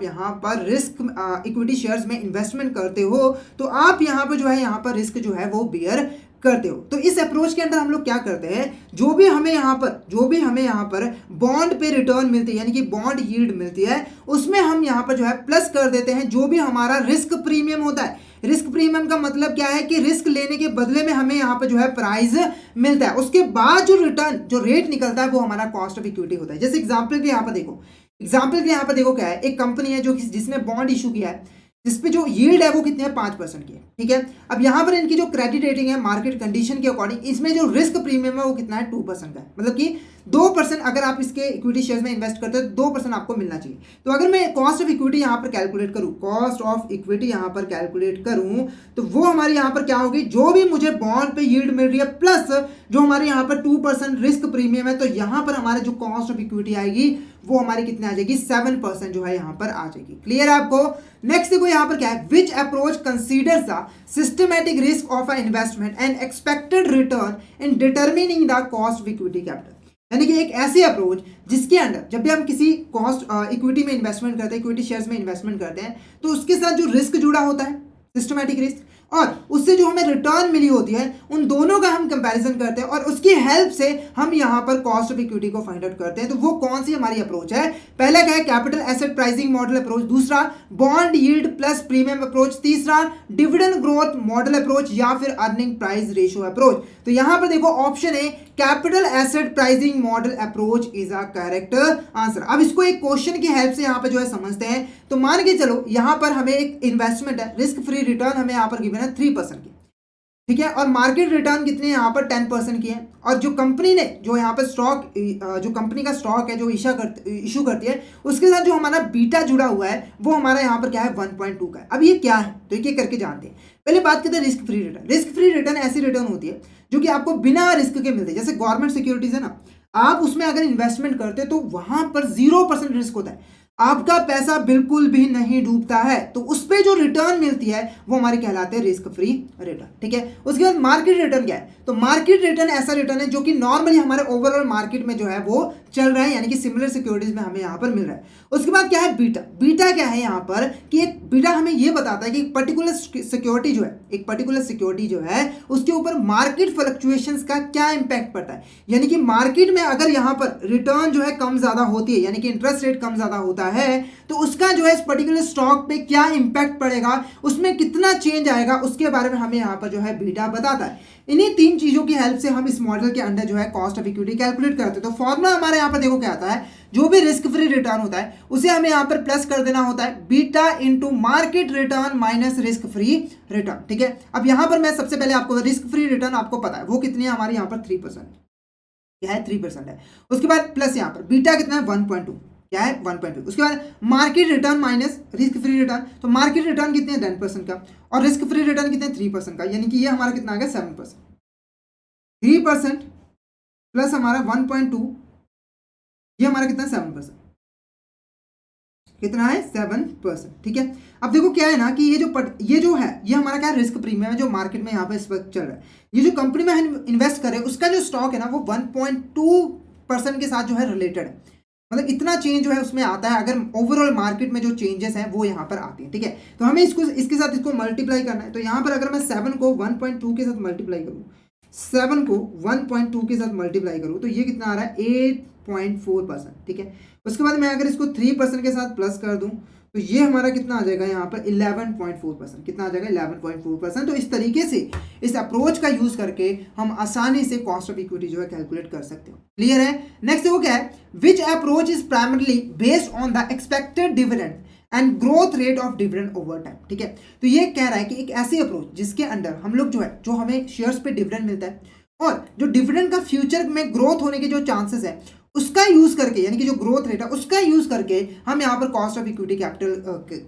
यहाँ पर रिस्क इक्विटी शेयर्स में इन्वेस्टमेंट करते हो तो आप यहाँ पर जो है यहाँ पर रिस्क जो है वो बियर करते हो। तो इस अप्रोच के अंदर हम लोग क्या करते हैं, जो भी हमें यहाँ पर बॉन्ड पे रिटर्न मिलती है यानी कि बॉन्ड यील्ड मिलती है, उसमें हम यहाँ पर जो है प्लस कर देते हैं जो भी हमारा रिस्क प्रीमियम होता है। रिस्क प्रीमियम का मतलब क्या है कि रिस्क लेने के बदले में हमें यहाँ पर जो है प्राइस मिलता है, उसके बाद जो रिटर्न जो रेट निकलता है वो हमारा कॉस्ट ऑफ इक्विटी होता है। जैसे एग्जाम्पल के यहाँ पर देखो क्या है, एक कंपनी है जो जिसने बॉन्ड इशू किया है जिसपे जो यील्ड है वो कितनी है 5% की है, ठीक है। अब यहाँ पर इनकी जो क्रेडिट रेटिंग है मार्केट कंडीशन के अकॉर्डिंग, इसमें जो रिस्क प्रीमियम है वो कितना है 2% का है, मतलब कि 2% अगर आप इसके इक्विटी शेयर्स में इन्वेस्ट करते हो 2% आपको मिलना चाहिए। तो अगर मैं कॉस्ट ऑफ इक्विटी यहाँ पर कैलकुलेट करूँ तो वो हमारे यहाँ पर क्या होगी, जो भी मुझे बॉन्ड पे यील्ड मिल रही है प्लस जो हमारे यहाँ पर 2% रिस्क प्रीमियम है, तो यहाँ पर हमारे जो कॉस्ट ऑफ इक्विटी आएगी वो हमारी कितने आ जाएगी, 7% जो है यहाँ पर आ जाएगी। क्लियर है आपको। नेक्स्ट देखो यहाँ पर क्या है, which approach considers the systematic risk of a investment and expected return in determining the cost of equity capital. यानी कि एक ऐसी अप्रोच जिसके अंदर जब भी हम किसी कॉस्ट इक्विटी में इन्वेस्टमेंट करते हैं, इक्विटी शेयर्स में इन्वेस्टमेंट करते हैं, तो उसके साथ जो रिस्क जुड़ा होता है सिस्टमैटिक रिस्क और उससे जो हमें रिटर्न मिली होती है, उन दोनों का हम कंपैरिजन करते हैं और उसकी हेल्प से हम यहाँ पर कॉस्ट ऑफ इक्विटी को फाइंड आउट करते हैं। तो वो कौन सी हमारी अप्रोच है, पहला क्या है capital asset pricing model approach, दूसरा bond yield plus premium approach, तीसरा डिविडेंड ग्रोथ मॉडल अप्रोच या फिर अर्निंग प्राइस रेशियो अप्रोच। तो यहाँ पर देखो ऑप्शन है capital asset pricing model approach is a correct answer. अब इसको एक क्वेश्चन की हेल्प से यहाँ पर जो है समझते हैं। तो मान के चलो यहाँ पर हमें एक इन्वेस्टमेंट है, रिस्क फ्री रिटर्न हमें यहाँ पर गिवन है 3% की, ठीक है, और मार्केट रिटर्न कितने यहाँ पर 10% की है, और जो कंपनी ने जो यहाँ पर स्टॉक जो कंपनी का स्टॉक है जो इशू करती है उसके साथ जो हमारा बीटा जुड़ा हुआ है वो हमारा यहाँ पर क्या है 1.2 का है। अब ये क्या है, तो ये करके जानते हैं। पहले बात करते हैं risk free return. Risk free return ऐसी रिटर्न होती है जो कि आपको बिना रिस्क के मिलते हैं। जैसे गवर्नमेंट सिक्योरिटीज है ना, आप उसमें अगर इन्वेस्टमेंट करते हैं तो वहां पर 0% रिस्क होता है, आपका पैसा बिल्कुल भी नहीं डूबता है, तो उस पर जो रिटर्न मिलती है वो हमारे कहलाते हैं रिस्क फ्री रिटर्न, ठीक है। उसके बाद मार्केट रिटर्न क्या है, तो मार्केट रिटर्न ऐसा रिटर्न है जो कि नॉर्मली हमारे ओवरऑल मार्केट में जो है वो चल रहा है, यानी कि सिमिलर सिक्योरिटीज में हमें यहाँ पर मिल रहा है। उसके बाद क्या है बीटा। बीटा क्या है यहाँ पर कि एक बीटा हमें ये बताता है कि एक पर्टिकुलर सिक्योरिटी जो है उसके ऊपर मार्केट फ्लक्चुएशंस का क्या इंपैक्ट पड़ता है, यानी कि मार्केट में अगर यहाँ पर रिटर्न जो है कम ज्यादा होती है, यानी कि इंटरेस्ट रेट कम ज्यादा होता है, तो उसका जो है इस पर्टिकुलर स्टॉक पे क्या इंपैक्ट पड़ेगा, उसमें कितना चेंज आएगा, उसके बारे में हमें यहाँ पर जो है बीटा बताता है। इन्हीं तीन चीजों की हेल्प से हम इस मॉडल के अंदर जो है कॉस्ट ऑफ इक्विटी कैलकुलेट करते हैं। तो फॉर्मूला हमारे यहाँ पर देखो क्या आता है, जो भी रिस्क फ्री रिटर्न होता है उसे हमें यहाँ पर प्लस कर देना होता है beta into market return minus risk free return, ठीक है। अब यहाँ पर मैं सबसे पहले आपको रिस्क फ्री रिटर्न आपको पता है वो कितनी है, हमारे यहाँ पर 3% क्या है, 3% है। उसके बाद प्लस यहाँ पर बीटा कितना है 1.2, क्या है 1.2। उसके बाद market return minus risk free return, तो मार्केट रिटर्न कितने हैं 10% का और रिस्क फ्री रिटर्न कितने 3% का, यानी कि ये हमारा कितना आ गया 7%। 3% प्लस हमारा 1.2, ये हमारा कितना 7%, कितना है 7%। ठीक है, अब देखो क्या है ना कि ये जो है ये हमारा क्या रिस्क प्रीमियम है जो मार्केट में यहाँ पे इस वक्त चल रहा है। ये जो कंपनी में हम इन्वेस्ट करें उसका जो स्टॉक है ना वो 1.2% के साथ जो है रिलेटेड है, मतलब इतना चेंज जो है उसमें आता है अगर ओवरऑल मार्केट में जो चेंजेस हैं वो यहाँ पर आती हैं। ठीक है, तो हमें इसके साथ इसको मल्टीप्लाई करना है। तो यहाँ पर अगर मैं 7 को 1.2 के साथ मल्टीप्लाई करूँ, 7 को 1.2 के साथ मल्टीप्लाई करूँ तो ये कितना आ रहा है 8.4%। ठीक है, उसके बाद मैं अगर इसको 3% के साथ प्लस कर दूँ तो ये हमारा कितना आ जाएगा यहाँ पर 11.4%। कितना आ जाएगा 11.4%। तो इस तरीके से इस अप्रोच का यूज करके हम आसानी से कॉस्ट ऑफ इक्विटी जो है कैलकुलेट कर सकते हो। क्लियर है। नेक्स्ट वो क्या है, which approach is primarily based on the expected dividend and growth rate of dividend over time. ठीक है, तो ये कह रहा है कि एक ऐसी अप्रोच जिसके अंडर हम लोग जो हमें शेयर्स पे डिविडेंड मिलता है और जो डिविडेंड का फ्यूचर में ग्रोथ होने के जो चांसेस है उसका यूज करके, यानी कि जो ग्रोथ रेट है उसका यूज करके हम यहाँ पर cost of equity capital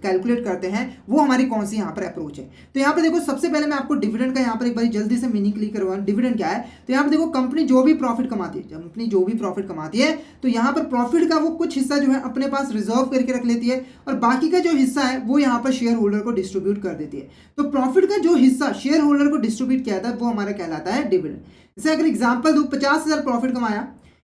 calculate करते हैं। वो हमारी कौन सी यहाँ पर अप्रोच है। तो यहाँ पर देखो सबसे पहले मैं आपको डिविडेंड का यहाँ पर एक बार जल्दी से मीनिंग क्लियर करवाऊँ। डिविडेंड क्या है, तो यहाँ पर देखो कंपनी जो भी प्रॉफिट कमाती है तो यहाँ पर प्रॉफिट का वो कुछ हिस्सा जो है अपने पास रिजर्व करके रख लेती है और बाकी का जो हिस्सा है वो यहाँ पर शेयर होल्डर को डिस्ट्रीब्यूट कर देती है। तो प्रॉफिट का जो हिस्सा शेयर होल्डर को डिस्ट्रीब्यूट किया था वो हमारा कहलाता है डिविडेंड। जैसे अगर एग्जाम्पल दूँ, 50,000 प्रॉफिट कमाया,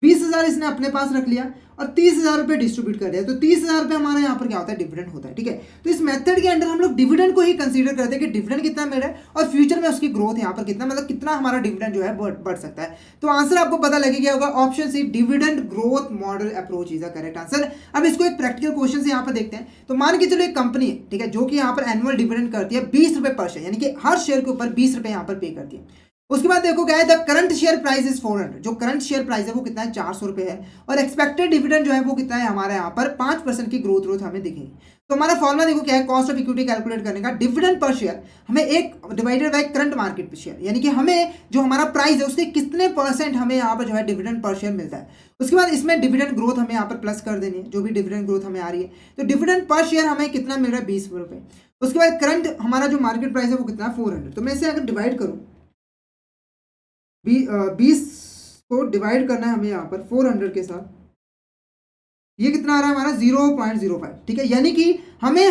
20,000 इसने अपने पास रख लिया और 30,000 रुपये डिस्ट्रीब्यूट कर दिया, तो 30,000 रुपये हमारा यहाँ पर क्या होता है डिविडेंड होता है। ठीक है, तो इस मेथड के अंदर हम लोग डिविडेंड को ही कंसीडर करते हैं कि डिविडेंड कितना मिल रहा है और फ्यूचर में उसकी ग्रोथ यहाँ पर कितना, मतलब कितना हमारा डिविडेंड जो है बढ़ सकता है। तो आंसर आपको पता लगे गया होगा, option C dividend growth model approach is the correct answer. अब इसको एक प्रैक्टिकल क्वेश्चन से यहाँ पर देखते हैं। तो मान के चलो एक कंपनी है, ठीक है, जो कि यहाँ पर एनुअल डिविडेंड करती है 20 रुपये पर शेयर, यानी कि हर शेयर के ऊपर 20 रुपये यहाँ पर पे करती है। उसके बाद देखो क्या है, the current share price is 400, जो करंट शेयर प्राइस है वो कितना है 400 रुपये है और एक्सपेक्टेड डिविडेंड जो है वो कितना है हमारे यहाँ पर 5% की ग्रोथ हमें दिखेगी। तो हमारा फॉर्मुला देखो क्या है, कॉस्ट ऑफ इक्विटी कैलकुलेट करने का, डिविडेंड पर शेयर हमें एक divided by current market share, यानी कि हमें जो हमारा प्राइस है उसके कितने परसेंट हमें यहाँ पर जो है डिविडेंड पर शेयर मिलता है। उसके बाद इसमें डिविडेंड ग्रोथ हमें यहाँ पर प्लस कर देनी है, जो भी डिविडेंड ग्रोथ हमें आ रही है। तो डिविडेंड पर शेयर हमें कितना मिल रहा है 20 रुपये। उसके बाद करंट हमारा जो मार्केट प्राइस है वो कितना 400। तो मैं इसे अगर डिवाइड करूँ, 20 को डिवाइड करना है हमें यहाँ पर 400 के साथ, ये कितना आ रहा है हमारा 0.05। ठीक है, यानी कि हमें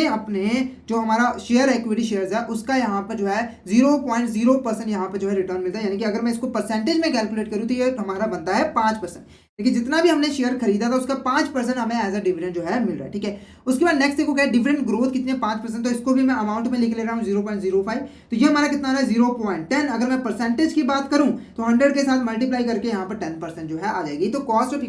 अपने जो हमारा शेयर इक्विटी शेयर्स है उसका यहाँ पर जो है 0.0% यहाँ पर जो है रिटर्न मिलता है। यानी कि अगर मैं इसको परसेंटेज में कैलकुलेट करूँ तो ये हमारा बनता है 5%। देखिए जितना भी हमने शेयर खरीदा था उसका 5% हमें एज अ डिविडेंड जो है मिल रहा है। ठीक है, उसके बाद नेक्स्ट देखो क्या है, डिविडेंड ग्रोथ कितनी है 5%, तो इसको भी मैं अमाउंट में लिख ले रहा हूँ 0.05। तो ये हमारा कितना आ रहा है 0.10। अगर मैं परसेंटेज की बात करूँ तो 100 के साथ मल्टीप्लाई करके यहाँ पर 10% जो है आ जाएगी। तो कॉस्ट ऑफ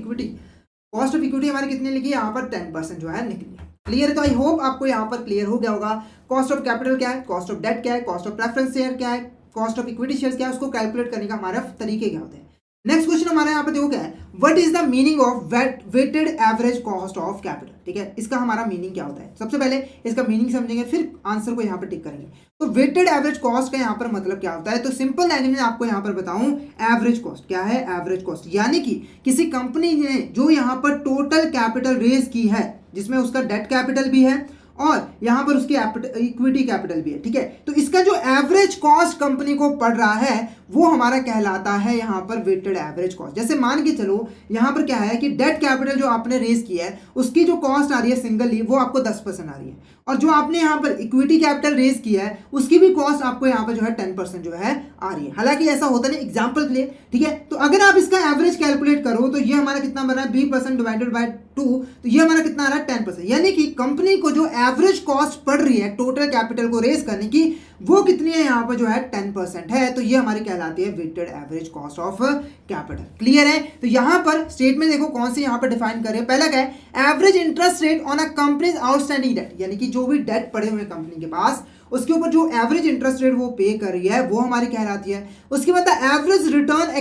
इक्विटी हमारी कितनी लिखी है यहाँ पर 10% जो है निकली है। क्लियर है। तो आई होप आपको यहाँ पर क्लियर हो गया होगा कॉस्ट ऑफ कैपिटल क्या है, कॉस्ट ऑफ डेट क्या है, कॉस्ट ऑफ प्रेफरेंस शेयर क्या है, कॉस्ट ऑफ इक्विटी शेयर क्या है, उसको कैलकुलेट करने का हमारा तरीके क्या होते हैं। नेक्स्ट क्वेश्चन हमारे यहाँ पे देखो क्या है, what is the meaning of weighted average cost of capital. ठीक है, इसका हमारा मीनिंग क्या होता है, सबसे पहले इसका मीनिंग समझेंगे फिर आंसर को यहाँ पर टिक करेंगे। तो वेटेड एवरेज कॉस्ट का यहाँ पर मतलब क्या होता है, तो सिंपल लैंग्वेज में आपको यहाँ पर बताऊं, एवरेज कॉस्ट क्या है, एवरेज कॉस्ट यानी कि किसी कंपनी ने जो यहाँ पर टोटल कैपिटल रेज की है जिसमें उसका डेट कैपिटल भी है और यहाँ पर उसकी इक्विटी कैपिटल भी है। ठीक है, तो इसका जो एवरेज कॉस्ट कंपनी को पड़ रहा है वो हमारा कहलाता है यहाँ पर वेटेड एवरेज कॉस्ट। जैसे मान के चलो यहाँ पर क्या है कि डेट कैपिटल जो आपने रेज किया है उसकी जो कॉस्ट आ रही है सिंगली वो आपको 10% आ रही है और जो आपने यहाँ पर इक्विटी कैपिटल रेज किया है उसकी भी कॉस्ट आपको यहाँ पर जो है 10% जो है आ रही है। हालांकि ऐसा होता नहीं, एग्जाम्पल के लिए। ठीक है, तो अगर आप इसका एवरेज कैलकुलेट करो तो ये हमारा कितना बना है 20% डिवाइडेड बाय 2, तो ये हमारा कितना आ रहा है 10%। यानी कि कंपनी को जो एवरेज कॉस्ट पड़ रही है टोटल कैपिटल को रेज करने की वो कितनी है यहाँ पर जो है 10% है। तो ये हमारी कहलाती है weighted average cost of capital. Clear है। तो यहाँ पर स्टेटमेंट देखो कौन सी यहाँ पर डिफाइन कर रहे हैं। पहला क्या है, average interest rate on a companies outstanding date, यानी कि जो भी डेट पड़े हुए कंपनी के पास उसके ऊपर जो एवरेज इंटरेस्ट रेट वो पे कर रही है वो हमारी कहलाती है। उसके बाद average return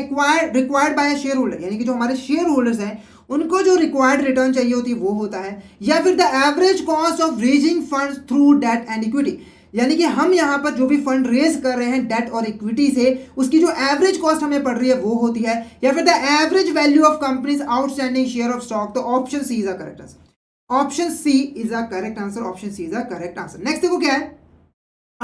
required by share holder, यानी कि जो हमारे शेयर होल्डर्स हैं उनको जो रिक्वायर्ड रिटर्न चाहिए होती है वो होता है। या फिर the average cost of raising funds through debt and equity, यानी कि हम यहाँ पर जो भी फंड रेज कर रहे हैं डेट और इक्विटी से उसकी जो एवरेज कॉस्ट हमें पड़ रही है वो होती है। या फिर the average value of companies outstanding share of stock. तो option C is a correct answer, option C is a correct answer, option C is a correct answer. Next देखो क्या है,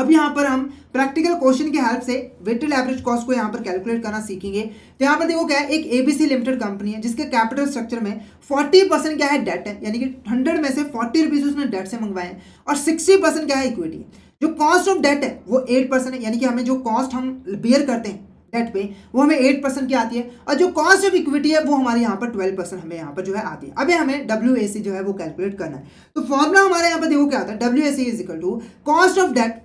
अब यहाँ पर हम प्रैक्टिकल क्वेश्चन की हेल्प से वेटेड एवरेज कॉस्ट को यहाँ पर कैलकुलेट करना सीखेंगे। तो यहाँ पर देखो क्या है, एक एबीसी लिमिटेड कंपनी है जिसके कैपिटल स्ट्रक्चर में 40% क्या है, डेट है, यानी कि 100 में से 40 रुपीज उसने डेट से मंगवाए हैं, और 60% क्या है, इक्विटी है। जो कॉस्ट ऑफ डेट है वो 8% है, यानी कि हमें जो कॉस्ट हम बेयर करते हैं डेट पे वो हमें 8% की आती है, और जो कॉस्ट ऑफ इक्विटी है वो हमारे यहाँ पर 12% हमें यहाँ पर जो है आती है। अब हमें WAC जो है वो कैलकुलेट करना है। तो फॉर्मूला हमारे यहाँ पर देखो क्या होता है, WAC is equal to cost of debt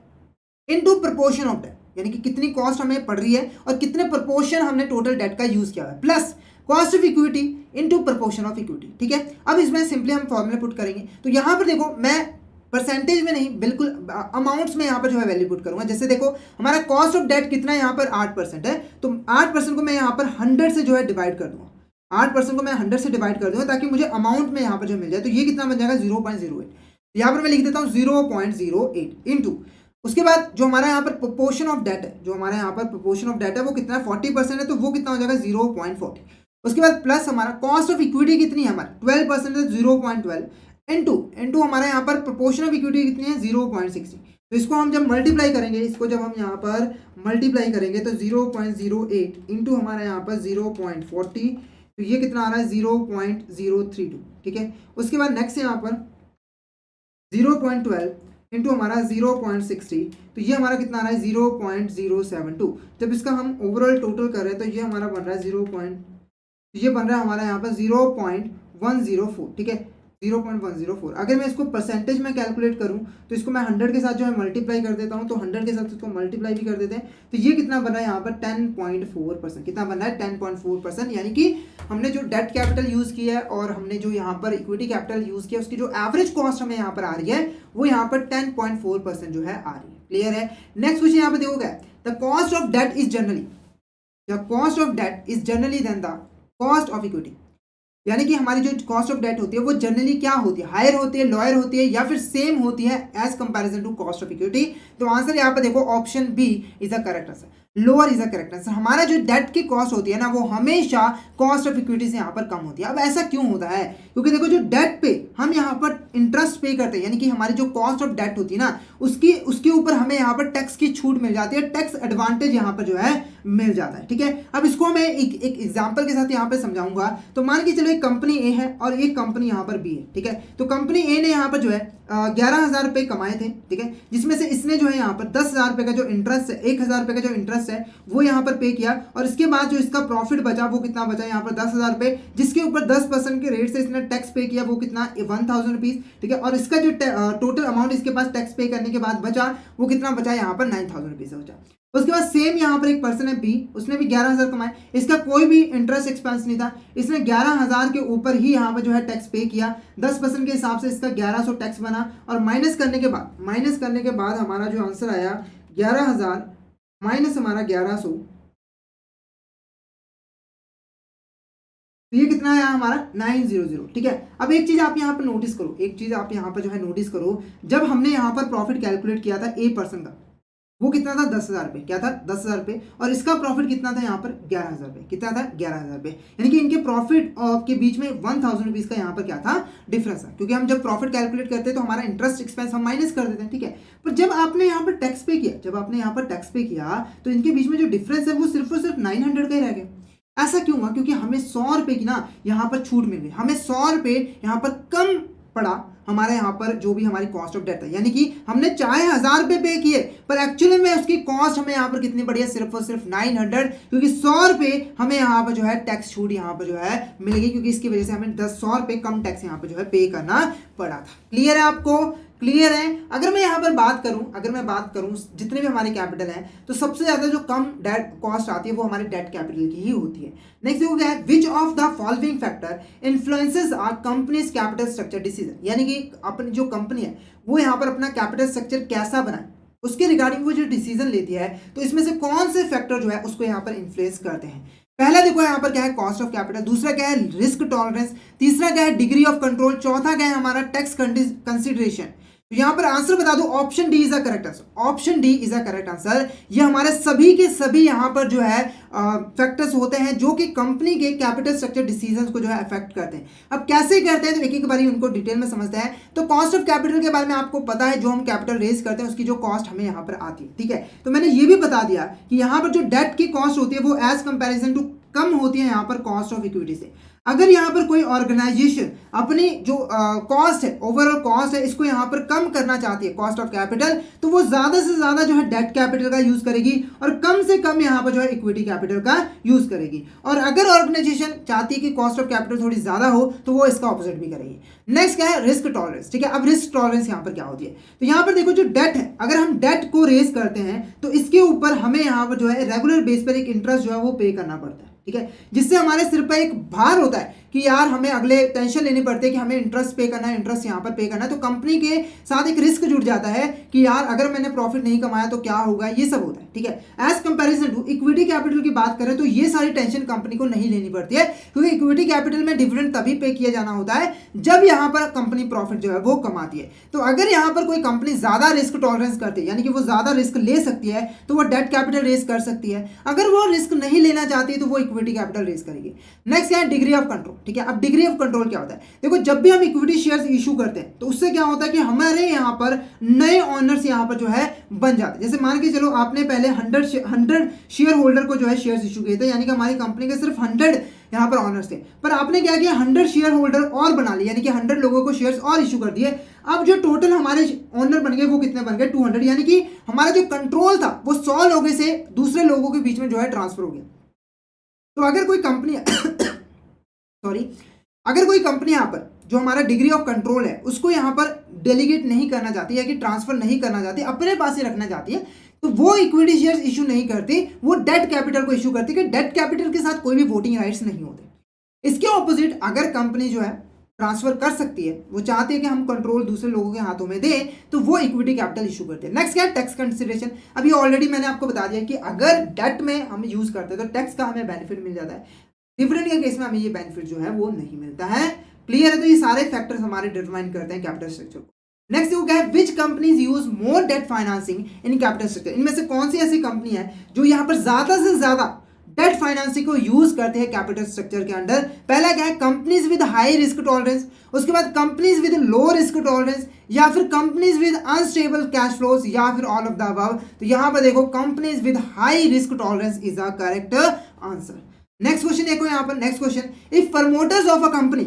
into proportion of debt, यानी कि कितनी कॉस्ट हमें पड़ रही है और कितने प्रोपोर्शन हमने टोटल डेट का यूज किया है, plus cost of equity into proportion of equity. ठीक है, अब इसमें सिंपली हम फॉर्मूला पुट करेंगे। तो यहाँ पर देखो मैं परसेंटेज में नहीं, बिल्कुल अमाउंट्स में यहाँ पर जो है वैल्यू पुट करूंगा। जैसे देखो हमारा कॉस्ट ऑफ डेट कितना है, यहाँ पर 8% है, तो 8% को मैं यहाँ पर 100 से जो है डिवाइड कर दूंगा। 8% को मैं 100 से डिवाइड कर दूंगा ताकि मुझे अमाउंट में यहाँ पर जो मिल जाए। तो ये कितना बन जाएगा, 0.08। यहाँ पर मैं लिख देता हूँ 0.08 इंटू, उसके बाद जो हमारा यहाँ पर प्रोपोर्शन ऑफ डेट है, जो हमारा यहाँ पर प्रोपोर्शन ऑफ डेट है वो कितना है, 40% है, तो वो कितना हो जाएगा 0.40। उसके बाद प्लस हमारा कॉस्ट ऑफ इक्विटी कितनी है हमारी, 12% है, 0.12 इंटू हमारा यहाँ पर प्रोपोर्शन ऑफ इक्विटी कितनी है, 0.60। तो इसको हम जब मल्टीप्लाई करेंगे, इसको जब हम यहाँ पर मल्टीप्लाई करेंगे तो 0.08 इंटू हमारा यहाँ पर 0.40, तो ये कितना आ रहा है 0.032। ठीक है, उसके बाद नेक्स्ट यहाँ पर 0.12 इंटू हमारा 0.60, तो ये हमारा कितना आ रहा है 0.072। जब इसका हम ओवरऑल टोटल कर रहे हैं तो ये हमारा बन रहा है ये बन रहा है हमारा यहाँ पर 0.104। ठीक है, 0.104। अगर मैं इसको परसेंटेज में कैलकुलेट करूं तो इसको मैं 100 के साथ जो है मल्टीप्लाई कर देता हूं, तो 100 के साथ इसको मल्टीप्लाई भी कर देते हैं, तो ये कितना बन रहा है यहाँ पर 10.4%। कितना बन रहा है 10.4%, यानी कि हमने जो डेट कैपिटल यूज किया है और हमने जो यहाँ पर इक्विटी कैपिटल यूज किया उसकी जो एवरेज कॉस्ट हमें यहाँ पर आ रही है वो यहाँ पर 10.4% जो है आ रही है। क्लियर है। नेक्स्ट क्वेश्चन यहाँ पर देखोगे, the cost of debt is generally, the cost of debt is generally than the cost of equity, यानी कि हमारी जो कॉस्ट ऑफ डेट होती है वो जनरली क्या होती है, हायर होती है, लोअर होती है, या फिर सेम होती है as comparison to cost of equity. तो आंसर यहाँ पर देखो option B is a correct answer, lower is a correct answer. हमारा जो डेट की कॉस्ट होती है ना वो हमेशा कॉस्ट ऑफ इक्विटी से यहाँ पर कम होती है। अब ऐसा क्यों होता है, क्योंकि देखो जो डेट पे हम यहाँ पर इंटरेस्ट पे करते हैं, यानी कि हमारी जो कॉस्ट ऑफ डेट होती है ना उसके ऊपर हमें यहाँ पर टैक्स की छूट मिल जाती है, टैक्स एडवांटेज यहाँ पर जो है मिल जाता है। ठीक है, अब इसको मैं एक एग्जांपल के साथ यहाँ पर समझाऊंगा। तो मान के चलो एक कंपनी ए है और एक कंपनी यहाँ पर बी है। ठीक है, तो कंपनी ए ने यहाँ पर जो है 11,000 रुपये कमाए थे। ठीक है, जिसमें से इसने जो है यहाँ पर 10,000 रुपये का जो इंटरेस्ट है, 1,000 रुपये का जो इंटरेस्ट है वो यहाँ पर पे किया, और इसके बाद जो इसका प्रॉफिट बचा वो कितना बचा यहाँ पर 10,000 रुपये, जिसके ऊपर 10% के रेट से इसने टैक्स पे किया वो कितना 1,000 रुपीज़। ठीक है, और इसका जो टोटल अमाउंट इसके पास टैक्स पे करने के बाद बचा वो कितना बचा यहाँ पर 9,000 रुपीज़ बचा। उसके बाद सेम यहाँ पर एक पर्सन है बी, उसने भी 11,000 कमाए, इसका कोई भी इंटरेस्ट एक्सपेंस नहीं था, इसने 11,000 के ऊपर ही यहाँ पर जो है टैक्स पे किया, 10% के हिसाब से इसका 1,100 टैक्स बना, और माइनस करने के बाद हमारा जो आंसर आया 11,000 माइनस हमारा 1,100, तो ये कितना आया हमारा 900। ठीक है, अब एक चीज आप यहाँ पर नोटिस करो, एक चीज आप यहाँ पर जो है नोटिस करो, जब हमने यहाँ पर प्रॉफिट कैलकुलेट किया था ए पर्सन का वो कितना था 10,000 रुपये, क्या था 10,000 रुपये, और इसका प्रॉफिट कितना था यहाँ पर 11,000 रुपये, कितना था 11,000 रुपये, यानी कि इनके प्रॉफिट के बीच में 1,000 रुपीज़ का यहाँ पर क्या था डिफरेंस है, क्योंकि हम जब प्रॉफिट कैलकुलेट करते हैं तो हमारा इंटरेस्ट एक्सपेंस हम माइनस कर देते हैं। ठीक है, पर जब आपने यहाँ पर टैक्स पे किया तो इनके बीच में जो डिफरेंस है वो सिर्फ और सिर्फ 900 का ही रह गया। ऐसा क्यों हुआ, क्योंकि हमें 100 रुपये की ना यहाँ पर छूट मिल गई, हमें 100 रुपये यहाँ पर कम पड़ा हमारे यहाँ पर जो भी हमारी कॉस्ट ऑफ डेट है, यानी कि हमने चाहे 1,000 रुपये पे किए पर एक्चुअली में उसकी कॉस्ट हमें यहाँ पर कितनी पड़ी है, सिर्फ और सिर्फ 900, क्योंकि 100 रुपये हमें यहाँ पर जो है टैक्स छूट यहाँ पर जो है मिल गई, क्योंकि इसकी वजह से हमें 100 रुपये कम टैक्स यहाँ पर जो है पे करना पड़ा था। क्लियर है आपको, क्लियर है। अगर मैं यहाँ पर बात करूँ जितने भी हमारे कैपिटल हैं तो सबसे ज़्यादा जो कम डेट कॉस्ट आती है वो हमारे डेट कैपिटल की ही होती है। नेक्स्ट हो गया है which of the following factor influences our company's capital structure decision, यानी कि अपनी जो कंपनी है वो यहाँ पर अपना कैपिटल स्ट्रक्चर कैसा बनाए उसके रिगार्डिंग वो जो डिसीजन लेती है, तो इसमें से कौन से फैक्टर जो है उसको यहाँ पर इन्फ्लुएंस करते हैं। पहला देखो यहाँ पर क्या है, कॉस्ट ऑफ कैपिटल, दूसरा क्या है रिस्क टॉलरेंस, तीसरा क्या है डिग्री ऑफ कंट्रोल, चौथा क्या है हमारा टैक्स कंसिडरेशन, तो यहाँ पर आंसर बता दो, option D is a correct answer. Option D is a correct answer. ये हमारे सभी के सभी यहाँ पर जो है फैक्टर्स होते हैं जो कि कंपनी के कैपिटल स्ट्रक्चर डिसीजंस को जो है अफेक्ट करते हैं। अब कैसे करते हैं तो एक एक बारी उनको डिटेल में समझते हैं। तो कॉस्ट ऑफ कैपिटल के बारे में आपको पता है, जो हम कैपिटल रेज करते हैं उसकी जो कॉस्ट हमें यहाँ पर आती है, ठीक है। तो मैंने ये भी बता दिया कि यहाँ पर जो डेट की कॉस्ट होती है वो एज कंपेरिजन टू कम होती है यहाँ पर कॉस्ट ऑफ इक्विटी से। अगर यहाँ पर कोई ऑर्गेनाइजेशन अपनी जो कॉस्ट है, ओवरऑल कॉस्ट है, इसको यहाँ पर कम करना चाहती है, कॉस्ट ऑफ कैपिटल, तो वो ज़्यादा से ज़्यादा जो है डेट कैपिटल का यूज़ करेगी और कम से कम यहाँ पर जो है इक्विटी कैपिटल का यूज़ करेगी। और अगर ऑर्गेनाइजेशन चाहती है कि कॉस्ट ऑफ कैपिटल थोड़ी ज़्यादा हो तो वो इसका ऑपोजिट भी करेगी। नेक्स्ट क्या है, रिस्क टॉलरेंस, ठीक है। अब रिस्क टॉलरेंस यहाँ पर क्या होती है, तो यहाँ पर देखो जो डेट है, अगर हम डेट को रेज करते हैं तो इसके ऊपर हमें यहाँ पर जो है रेगुलर बेस पर एक इंटरेस्ट जो है वो पे करना पड़ता है, ठीक है। जिससे हमारे सिर पर एक भार होता है कि यार हमें अगले टेंशन लेनी पड़ती है कि हमें इंटरेस्ट पे करना है, इंटरेस्ट यहाँ पर पे करना है। तो कंपनी के साथ एक रिस्क जुड़ जाता है कि यार अगर मैंने प्रॉफिट नहीं कमाया तो क्या होगा, ये सब होता है, ठीक है। As comparison to equity capital की बात करें तो ये सारी टेंशन कंपनी को नहीं लेनी पड़ती है, क्योंकि इक्विटी कैपिटल में डिविडेंड तभी पे किया जाना होता है जब यहाँ पर कंपनी प्रॉफिट जो है वो कमाती है। तो अगर यहाँ पर कोई कंपनी ज्यादा रिस्क टॉलरेंस करती है, यानी कि वो ज्यादा रिस्क ले सकती है, तो वो डेट कैपिटल रेज कर सकती है। अगर वो रिस्क नहीं लेना चाहती तो वो इक्विटी कैपिटल रेज करेगी। नेक्स्ट है डिग्री ऑफ कंट्रोल, ठीक है। अब डिग्री ऑफ कंट्रोल क्या होता है, देखो जब भी हम इक्विटी शेयर्स इशू करते हैं तो उससे क्या होता है कि हमारे यहाँ पर नए ओनर्स यहाँ पर जो है बन जाते हैं। जैसे मान के चलो आपने पहले 100 शेयर होल्डर को जो है शेयर्स इशू किए थे, यानी कि हमारी कंपनी के सिर्फ 100 यहाँ पर ऑनर्स थे, पर आपने क्या किया, 100 शेयर होल्डर और बना लिए, यानी कि 100 लोगों को शेयर्स और इशू कर दिए। अब जो टोटल हमारे ओनर बन गए वो कितने बन गए, 200, यानी कि हमारा जो कंट्रोल था वो 100 लोगों से दूसरे लोगों के बीच में जो है ट्रांसफर हो गया। तो अगर कोई कंपनी सॉरी अगर कोई कंपनी यहाँ पर जो हमारा डिग्री ऑफ कंट्रोल है उसको यहाँ पर डेलीगेट नहीं करना चाहती है कि ट्रांसफर नहीं करना चाहती, अपने पास ही रखना चाहती है, तो वो इक्विटी शेयर्स इशू नहीं करती, वो डेट कैपिटल को इशू करती है कि डेट कैपिटल के साथ कोई भी वोटिंग राइट्स नहीं होते। इसके ऑपोजिट अगर कंपनी जो है ट्रांसफर कर सकती है, वो चाहती है कि हम कंट्रोल दूसरे लोगों के हाथों में दें, तो वो इक्विटी कैपिटल इशू करते हैं। नेक्स्ट क्या है, टैक्स कंसिडरेशन। अभी ऑलरेडी मैंने आपको बता दिया कि अगर डेट में हम यूज करते हैं तो टैक्स का हमें बेनिफिट मिल जाता है, डिविडेंड के केस में हमें ये बेनिफिट जो है वो नहीं मिलता है। क्लियर है, तो ये सारे फैक्टर्स हमारे डिटरमाइन करते हैं कैपिटल स्ट्रक्चर को। नेक्स्ट वो क्या है, विच companies use more debt financing इन कैपिटल स्ट्रक्चर। इनमें से कौन सी ऐसी कंपनी है जो यहाँ पर ज्यादा से ज्यादा डेट फाइनेंसिंग को यूज करते हैं कैपिटल स्ट्रक्चर के अंडर। पहला क्या है, companies with high risk tolerance, उसके बाद companies with low risk tolerance, या फिर companies with unstable cash flows, या फिर ऑल ऑफ द अबव। तो यहाँ पर देखो companies with high risk tolerance is a correct answer. Next question देखो यहाँ पर, next question, if promoters of a company,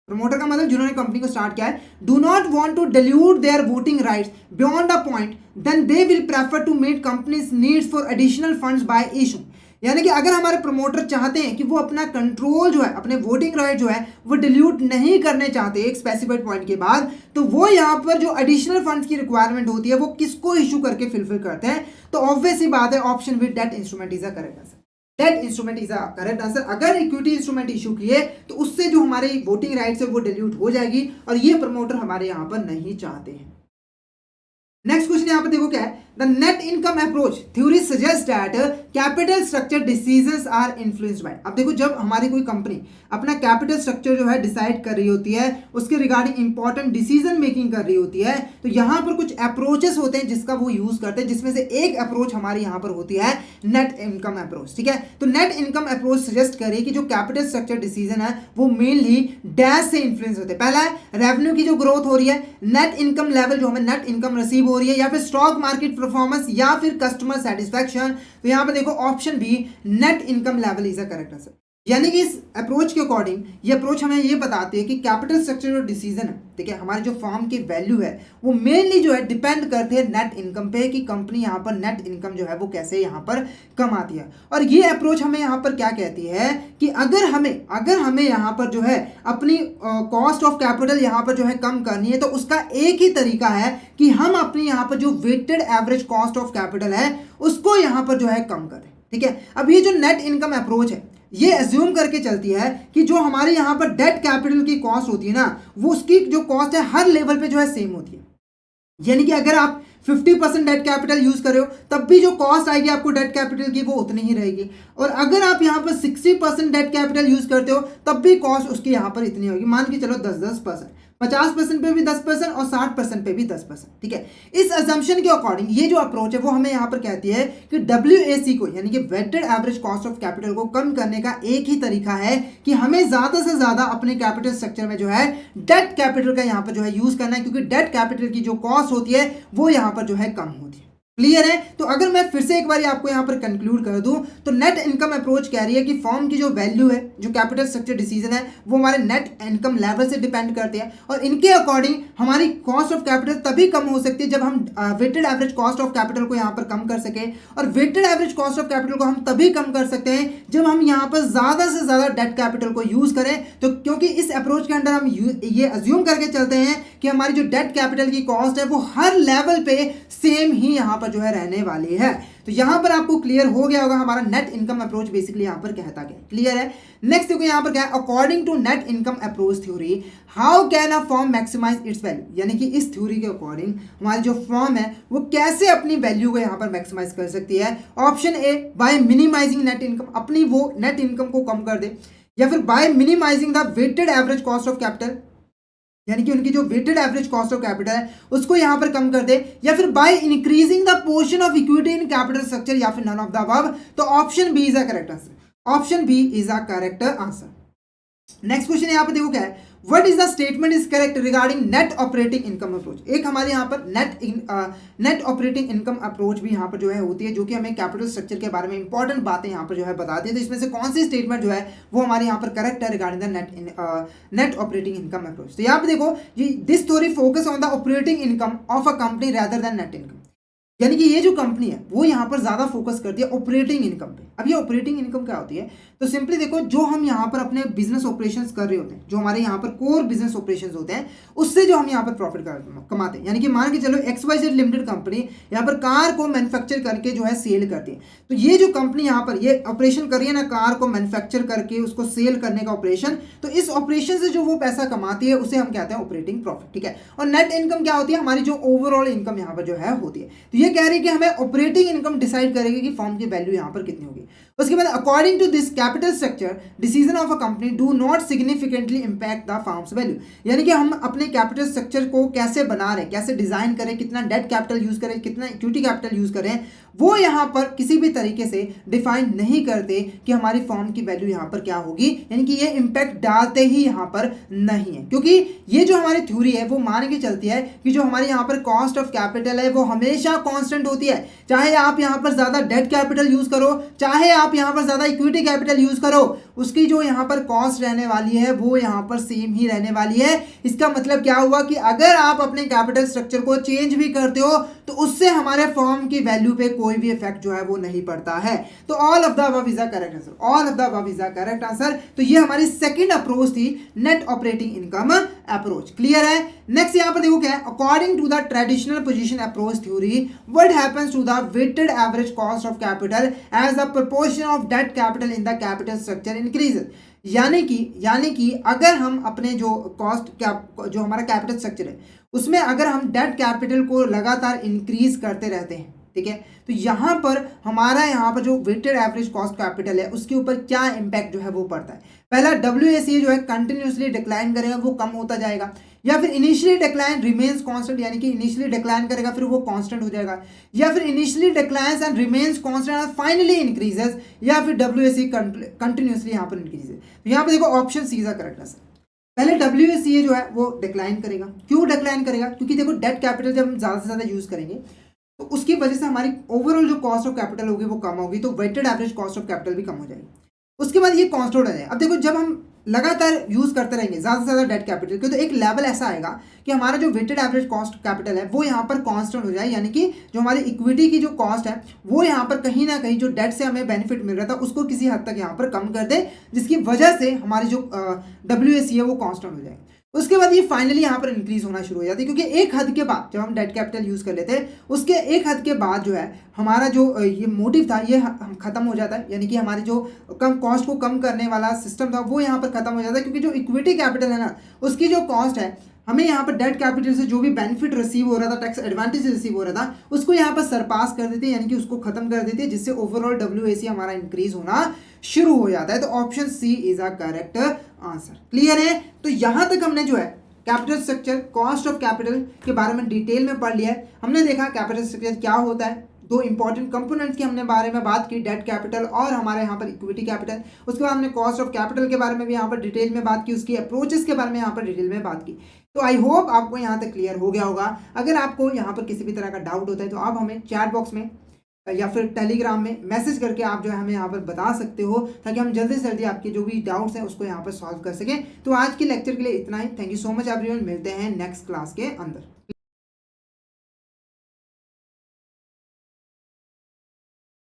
promoter का मतलब जिन्होंने कंपनी को स्टार्ट किया है, do not want to dilute their voting rights beyond a point, then they will prefer to meet company's needs for additional funds by issue. यानी कि अगर हमारे प्रमोटर चाहते हैं कि वो अपना कंट्रोल जो है, अपने वोटिंग राइट जो है वो डिल्यूट नहीं करने चाहते एक स्पेसिफाइड पॉइंट के बाद, तो वो यहाँ पर जो एडिशनल फंड्स की रिक्वायरमेंट होती है वो किसको इशू करके फिलफिल करते हैं। तो ऑब्वियस ही बात है, option B debt instrument is a correct answer. Debt instrument is a correct answer. अगर इक्विटी इंस्ट्रूमेंट इशू किए तो उससे जो हमारी वोटिंग राइट्स है वो डिल्यूट हो जाएगी, और ये प्रमोटर हमारे यहाँ पर नहीं चाहते हैं। नेक्स्ट क्वेश्चन यहाँ पर देखो क्या है, the net income approach theory suggest that capital structure decisions are influenced by. अब देखो जब हमारी कोई कंपनी अपना कैपिटल स्ट्रक्चर जो है डिसाइड कर रही होती है, उसके रिगार्डिंग इंपॉर्टेंट डिसीजन मेकिंग कर रही होती है, तो यहाँ पर कुछ अप्रोचेस होते हैं जिसका वो यूज करते हैं, जिसमें से एक अप्रोच हमारी यहाँ पर होती है नेट इनकम अप्रोच, ठीक है। तो नेट इनकम अप्रोच सजेस्ट करे कि जो कैपिटल स्ट्रक्चर डिसीजन है वो मेनली डैश से इन्फ्लुएंस होते हैं। पहला है रेवेन्यू की जो ग्रोथ हो रही है, नेट इनकम लेवल जो हमें नेट इनकम रिसीव हो रही है, या फिर स्टॉक मार्केट परफॉर्मेंस, या फिर कस्टमर सेटिस्फैक्शन। तो यहां पे देखो option B net income level is a correct answer. यानी कि इस अप्रोच के अकॉर्डिंग ये अप्रोच हमें ये बताती है कि कैपिटल स्ट्रक्चर जो डिसीजन है, ठीक है, हमारे जो फर्म की वैल्यू है वो मेनली जो है डिपेंड करते हैं नेट इनकम पे, कि कंपनी यहाँ पर नेट इनकम जो है वो कैसे यहाँ पर कमाती है। और ये अप्रोच हमें यहाँ पर क्या कहती है कि अगर हमें यहाँ पर जो है अपनी कॉस्ट ऑफ कैपिटल यहाँ पर जो है कम करनी है, तो उसका एक ही तरीका है कि हम अपनी यहाँ पर जो weighted average cost of capital है उसको यहाँ पर जो है कम करें, ठीक है। अब ये जो नेट इनकम अप्रोच है ये एज्यूम करके चलती है कि जो हमारे यहाँ पर डेट कैपिटल की कॉस्ट होती है ना, वो उसकी जो कॉस्ट है हर लेवल पे जो है सेम होती है। यानी कि अगर आप 50% डेट कैपिटल यूज कर रहे हो तब भी जो कॉस्ट आएगी आपको डेट कैपिटल की वो उतनी ही रहेगी, और अगर आप यहाँ पर 60% डेट कैपिटल यूज करते हो तब भी कॉस्ट उसकी यहाँ पर इतनी होगी, मान के चलो 10-10%। 50% पे भी 10% और 60% पे भी 10%, ठीक है। इस अजम्पशन के अकॉर्डिंग ये जो अप्रोच है वो हमें यहाँ पर कहती है कि WAC को यानी कि weighted average cost of capital को कम करने का एक ही तरीका है कि हमें ज्यादा से ज्यादा अपने कैपिटल स्ट्रक्चर में जो है डेट कैपिटल का यहाँ पर जो है यूज करना है, क्योंकि डेट कैपिटल की जो कॉस्ट होती है वो यहाँ पर जो है कम होती है। क्लियर है? तो अगर मैं फिर से एक बार आपको यहां पर कंक्लूड कर दूं तो नेट इनकम अप्रोच कह रही है कि फर्म की जो वैल्यू है, जो कैपिटल स्ट्रक्चर डिसीजन है, वो हमारे नेट इनकम लेवल से डिपेंड करते हैं और इनके अकॉर्डिंग हमारी कॉस्ट ऑफ कैपिटल तभी कम हो सकती है जब हम weighted average cost of capital को यहां पर कम कर सके। और weighted average cost of capital को हम तभी कम कर सकते हैं जब हम यहां पर ज्यादा से ज्यादा डेट कैपिटल को यूज करें। तो क्योंकि इस अप्रोच के अंदर हम ये अज्यूम करके चलते हैं कि हमारी जो डेट कैपिटल की कॉस्ट है वो हर लेवल पे सेम ही यहां पर जो है रहने वाली है। तो यहां पर आपको क्लियर हो गया होगा हमारा नेट इनकम अप्रोच बेसिकली यहां पर कहता गया। क्लियर है? नेक्स्ट देखो यहां पर क्या है, according to net income approach theory how can a firm maximize its value, यानी कि इस थ्योरी के अकॉर्डिंग हमारी जो फर्म है वो कैसे अपनी वैल्यू को यहां पर मैक्सिमाइज कर सकती है। Option A, by minimizing net income, अपनी वो नेट इनकम को कम कर दे, या फिर by minimizing the weighted average cost of capital, यानी कि उनकी जो weighted average cost of capital है उसको यहां पर कम कर दे, या फिर by increasing the portion of equity in capital structure, या फिर नन ऑफ द अबव। तो option B is a correct answer. Option B is a correct answer. Next question यहां पर देखो क्या है, what is the statement is correct regarding net operating income approach. एक हमारे यहाँ पर नेट ऑपरेटिंग इनकम अप्रोच भी यहाँ पर जो है होती है, जो कि हमें कैपिटल स्ट्रक्चर के बारे में इंपॉर्टेंट बातें यहाँ पर जो है बताती है। तो इसमें से कौन सी स्टेटमेंट जो है वो हमारे यहाँ पर करेक्ट है regarding the net operating income approach. तो यहाँ पर देखो, this theory focus on the operating income of a company rather than net income, यानी कि ये जो कंपनी है वो यहाँ पर ज्यादा फोकस करती है ऑपरेटिंग इनकम पे। अब ये ऑपरेटिंग इनकम क्या होती है, तो सिंपली देखो, जो हम यहाँ पर अपने बिजनेस ऑपरेशंस कर रहे होते हैं, जो हमारे यहाँ पर कोर बिजनेस ऑपरेशंस होते हैं, उससे जो हम यहाँ पर प्रॉफिट कमाते हैं। यानी कि मान के चलो XYZ लिमिटेड कंपनी यहाँ पर कार को मैन्युफैक्चर करके जो है सेल करती है। तो ये जो कंपनी यहाँ पर ये ऑपरेशन कर रही है ना, कार को मैन्युफैक्चर करके उसको सेल करने का ऑपरेशन, तो इस ऑपरेशन से जो वो पैसा कमाती है उसे हम कहते हैं ऑपरेटिंग प्रॉफिट, ठीक है। और नेट इनकम क्या होती है, हमारी जो ओवरऑल इनकम यहाँ पर जो है होती है। तो ये कह रही है कि हमें ऑपरेटिंग इनकम डिसाइड करेगी कि फर्म की वैल्यू यहाँ पर कितनी होगी। उसके बाद according to this capital structure decision of a company do not significantly impact the firm's value, यानी कि हम अपने कैपिटल स्ट्रक्चर को कैसे बना रहे हैं, कैसे डिजाइन करें, कितना डेट कैपिटल यूज करें, कितना इक्विटी कैपिटल यूज करें, वो यहाँ पर किसी भी तरीके से डिफाइन नहीं करते कि हमारी फर्म की वैल्यू यहाँ पर क्या होगी, यानी कि ये इंपैक्ट डालते ही यहाँ पर नहीं है। क्योंकि ये जो हमारी थ्योरी है वो मान के चलती है कि जो हमारी यहाँ पर कॉस्ट ऑफ कैपिटल है वो हमेशा कांस्टेंट होती है, चाहे आप यहाँ पर ज्यादा डेट कैपिटल यूज करो, चाहे आप यहाँ पर ज्यादा इक्विटी कैपिटल यूज करो, उसकी जो यहाँ पर कॉस्ट रहने वाली है वो यहाँ पर सेम ही रहने वाली है। इसका मतलब क्या हुआ कि अगर आप अपने कैपिटल स्ट्रक्चर को चेंज भी करते हो तो उससे हमारे फर्म की वैल्यू पे कोई भी इफेक्ट जो है वो नहीं पड़ता है। तो all of the above is the correct answer. All of the above is the correct answer. तो ये हमारी सेकंड अप्रोच थी, net operating income approach. Clear है? नेक्स्ट यहां पर देखो क्या है, according to the traditional position approach theory what happens to the weighted average cost of capital as the proportion of debt capital in the capital structure increases. यानी कि अगर हम अपने जो जो हमारा कैपिटल स्ट्रक्चर है उसमें अगर हम डेट कैपिटल को लगातार इंक्रीज करते रहते हैं, ठीक है, तो यहाँ पर हमारा यहाँ पर जो वेटेड एवरेज कॉस्ट कैपिटल है उसके ऊपर क्या इंपैक्ट जो है वो पड़ता है। पहला WACA जो है कंटिन्यूसली डिक्लाइन करेगा, वो कम होता जाएगा, या फिर इनिशियली डिक्लाइन रिमेन्स कांस्टेंट, यानी कि इनिशियली डिक्लाइन करेगा फिर वो कांस्टेंट हो जाएगा, या फिर initially declines and remains constant and finally increases, या फिर WACA कंटिन्यूसली यहाँ पर इंक्रीजेस। तो यहाँ पर देखो option C is the correct answer. पहले WACA जो है वो डिक्लाइन करेगा। क्यों डिक्लाइन करेगा? क्योंकि देखो डेट कैपिटल जब हम ज़्यादा से ज़्यादा यूज़ करेंगे तो उसकी वजह से हमारी ओवरऑल जो कॉस्ट ऑफ कैपिटल होगी वो कम होगी, तो weighted average cost of capital भी कम हो जाएगी। उसके बाद ये कांस्टेंट हो जाए। अब देखो जब हम लगातार यूज करते रहेंगे ज़्यादा से ज़्यादा डेट कैपिटल के, तो एक लेवल ऐसा आएगा कि हमारा जो वेटेड एवरेज कॉस्ट कैपिटल है वो यहाँ पर कांस्टेंट हो जाए, यानी कि जो हमारी इक्विटी की जो कॉस्ट है वो यहाँ पर कहीं ना कहीं जो डेट से हमें बेनिफिट मिल रहा था उसको किसी हद तक यहाँ पर कम कर दे, जिसकी वजह से हमारी जो WACA है वो कांस्टेंट हो जाए। उसके बाद ये फाइनली यहाँ पर इंक्रीज होना शुरू हो जाती है, क्योंकि एक हद के बाद जब हम डेट कैपिटल यूज कर लेते हैं उसके एक हद के बाद जो है हमारा जो ये मोटिव था ये हम खत्म हो जाता है, यानी कि हमारी जो कम कॉस्ट को कम करने वाला सिस्टम था वो यहाँ पर खत्म हो जाता है। क्योंकि जो इक्विटी कैपिटल है ना उसकी जो कॉस्ट है, हमें यहाँ पर डेट कैपिटल से जो भी बेनिफिट रिसीव हो रहा था, टैक्स एडवांटेज रिसीव हो रहा था, उसको यहाँ पर सरपास कर देती है, यानी कि उसको खत्म कर देती है, जिससे ओवरऑल WACA हमारा इंक्रीज होना शुरू हो जाता है। तो option C is a correct answer. Clear है? तो यहां तक हमने जो है capital structure, cost of capital के बारे में डिटेल में पढ़ लिया है। हमने देखा कैपिटल स्ट्रक्चर क्या होता है, दो इंपॉर्टेंट कंपोनेंट्स की हमने बारे में बात की, डेट कैपिटल और हमारे यहाँ पर इक्विटी कैपिटल। उसके बाद हमने कॉस्ट ऑफ कैपिटल के बारे में भी यहाँ पर डिटेल में बात की, उसकी अप्रोचेस के बारे में यहाँ पर डिटेल में बात की। तो आई होप आपको यहाँ तक क्लियर हो गया होगा। अगर आपको यहाँ पर किसी भी तरह का डाउट होता है तो आप हमें चैट बॉक्स में या फिर टेलीग्राम में मैसेज करके आप जो है हमें यहाँ पर बता सकते हो, ताकि हम जल्दी से जल्दी आपके जो भी डाउट्स हैं उसको यहाँ पर सॉल्व कर सकें। तो आज के लेक्चर के लिए इतना ही। Thank you so much everyone, मिलते हैं नेक्स्ट क्लास के अंदर।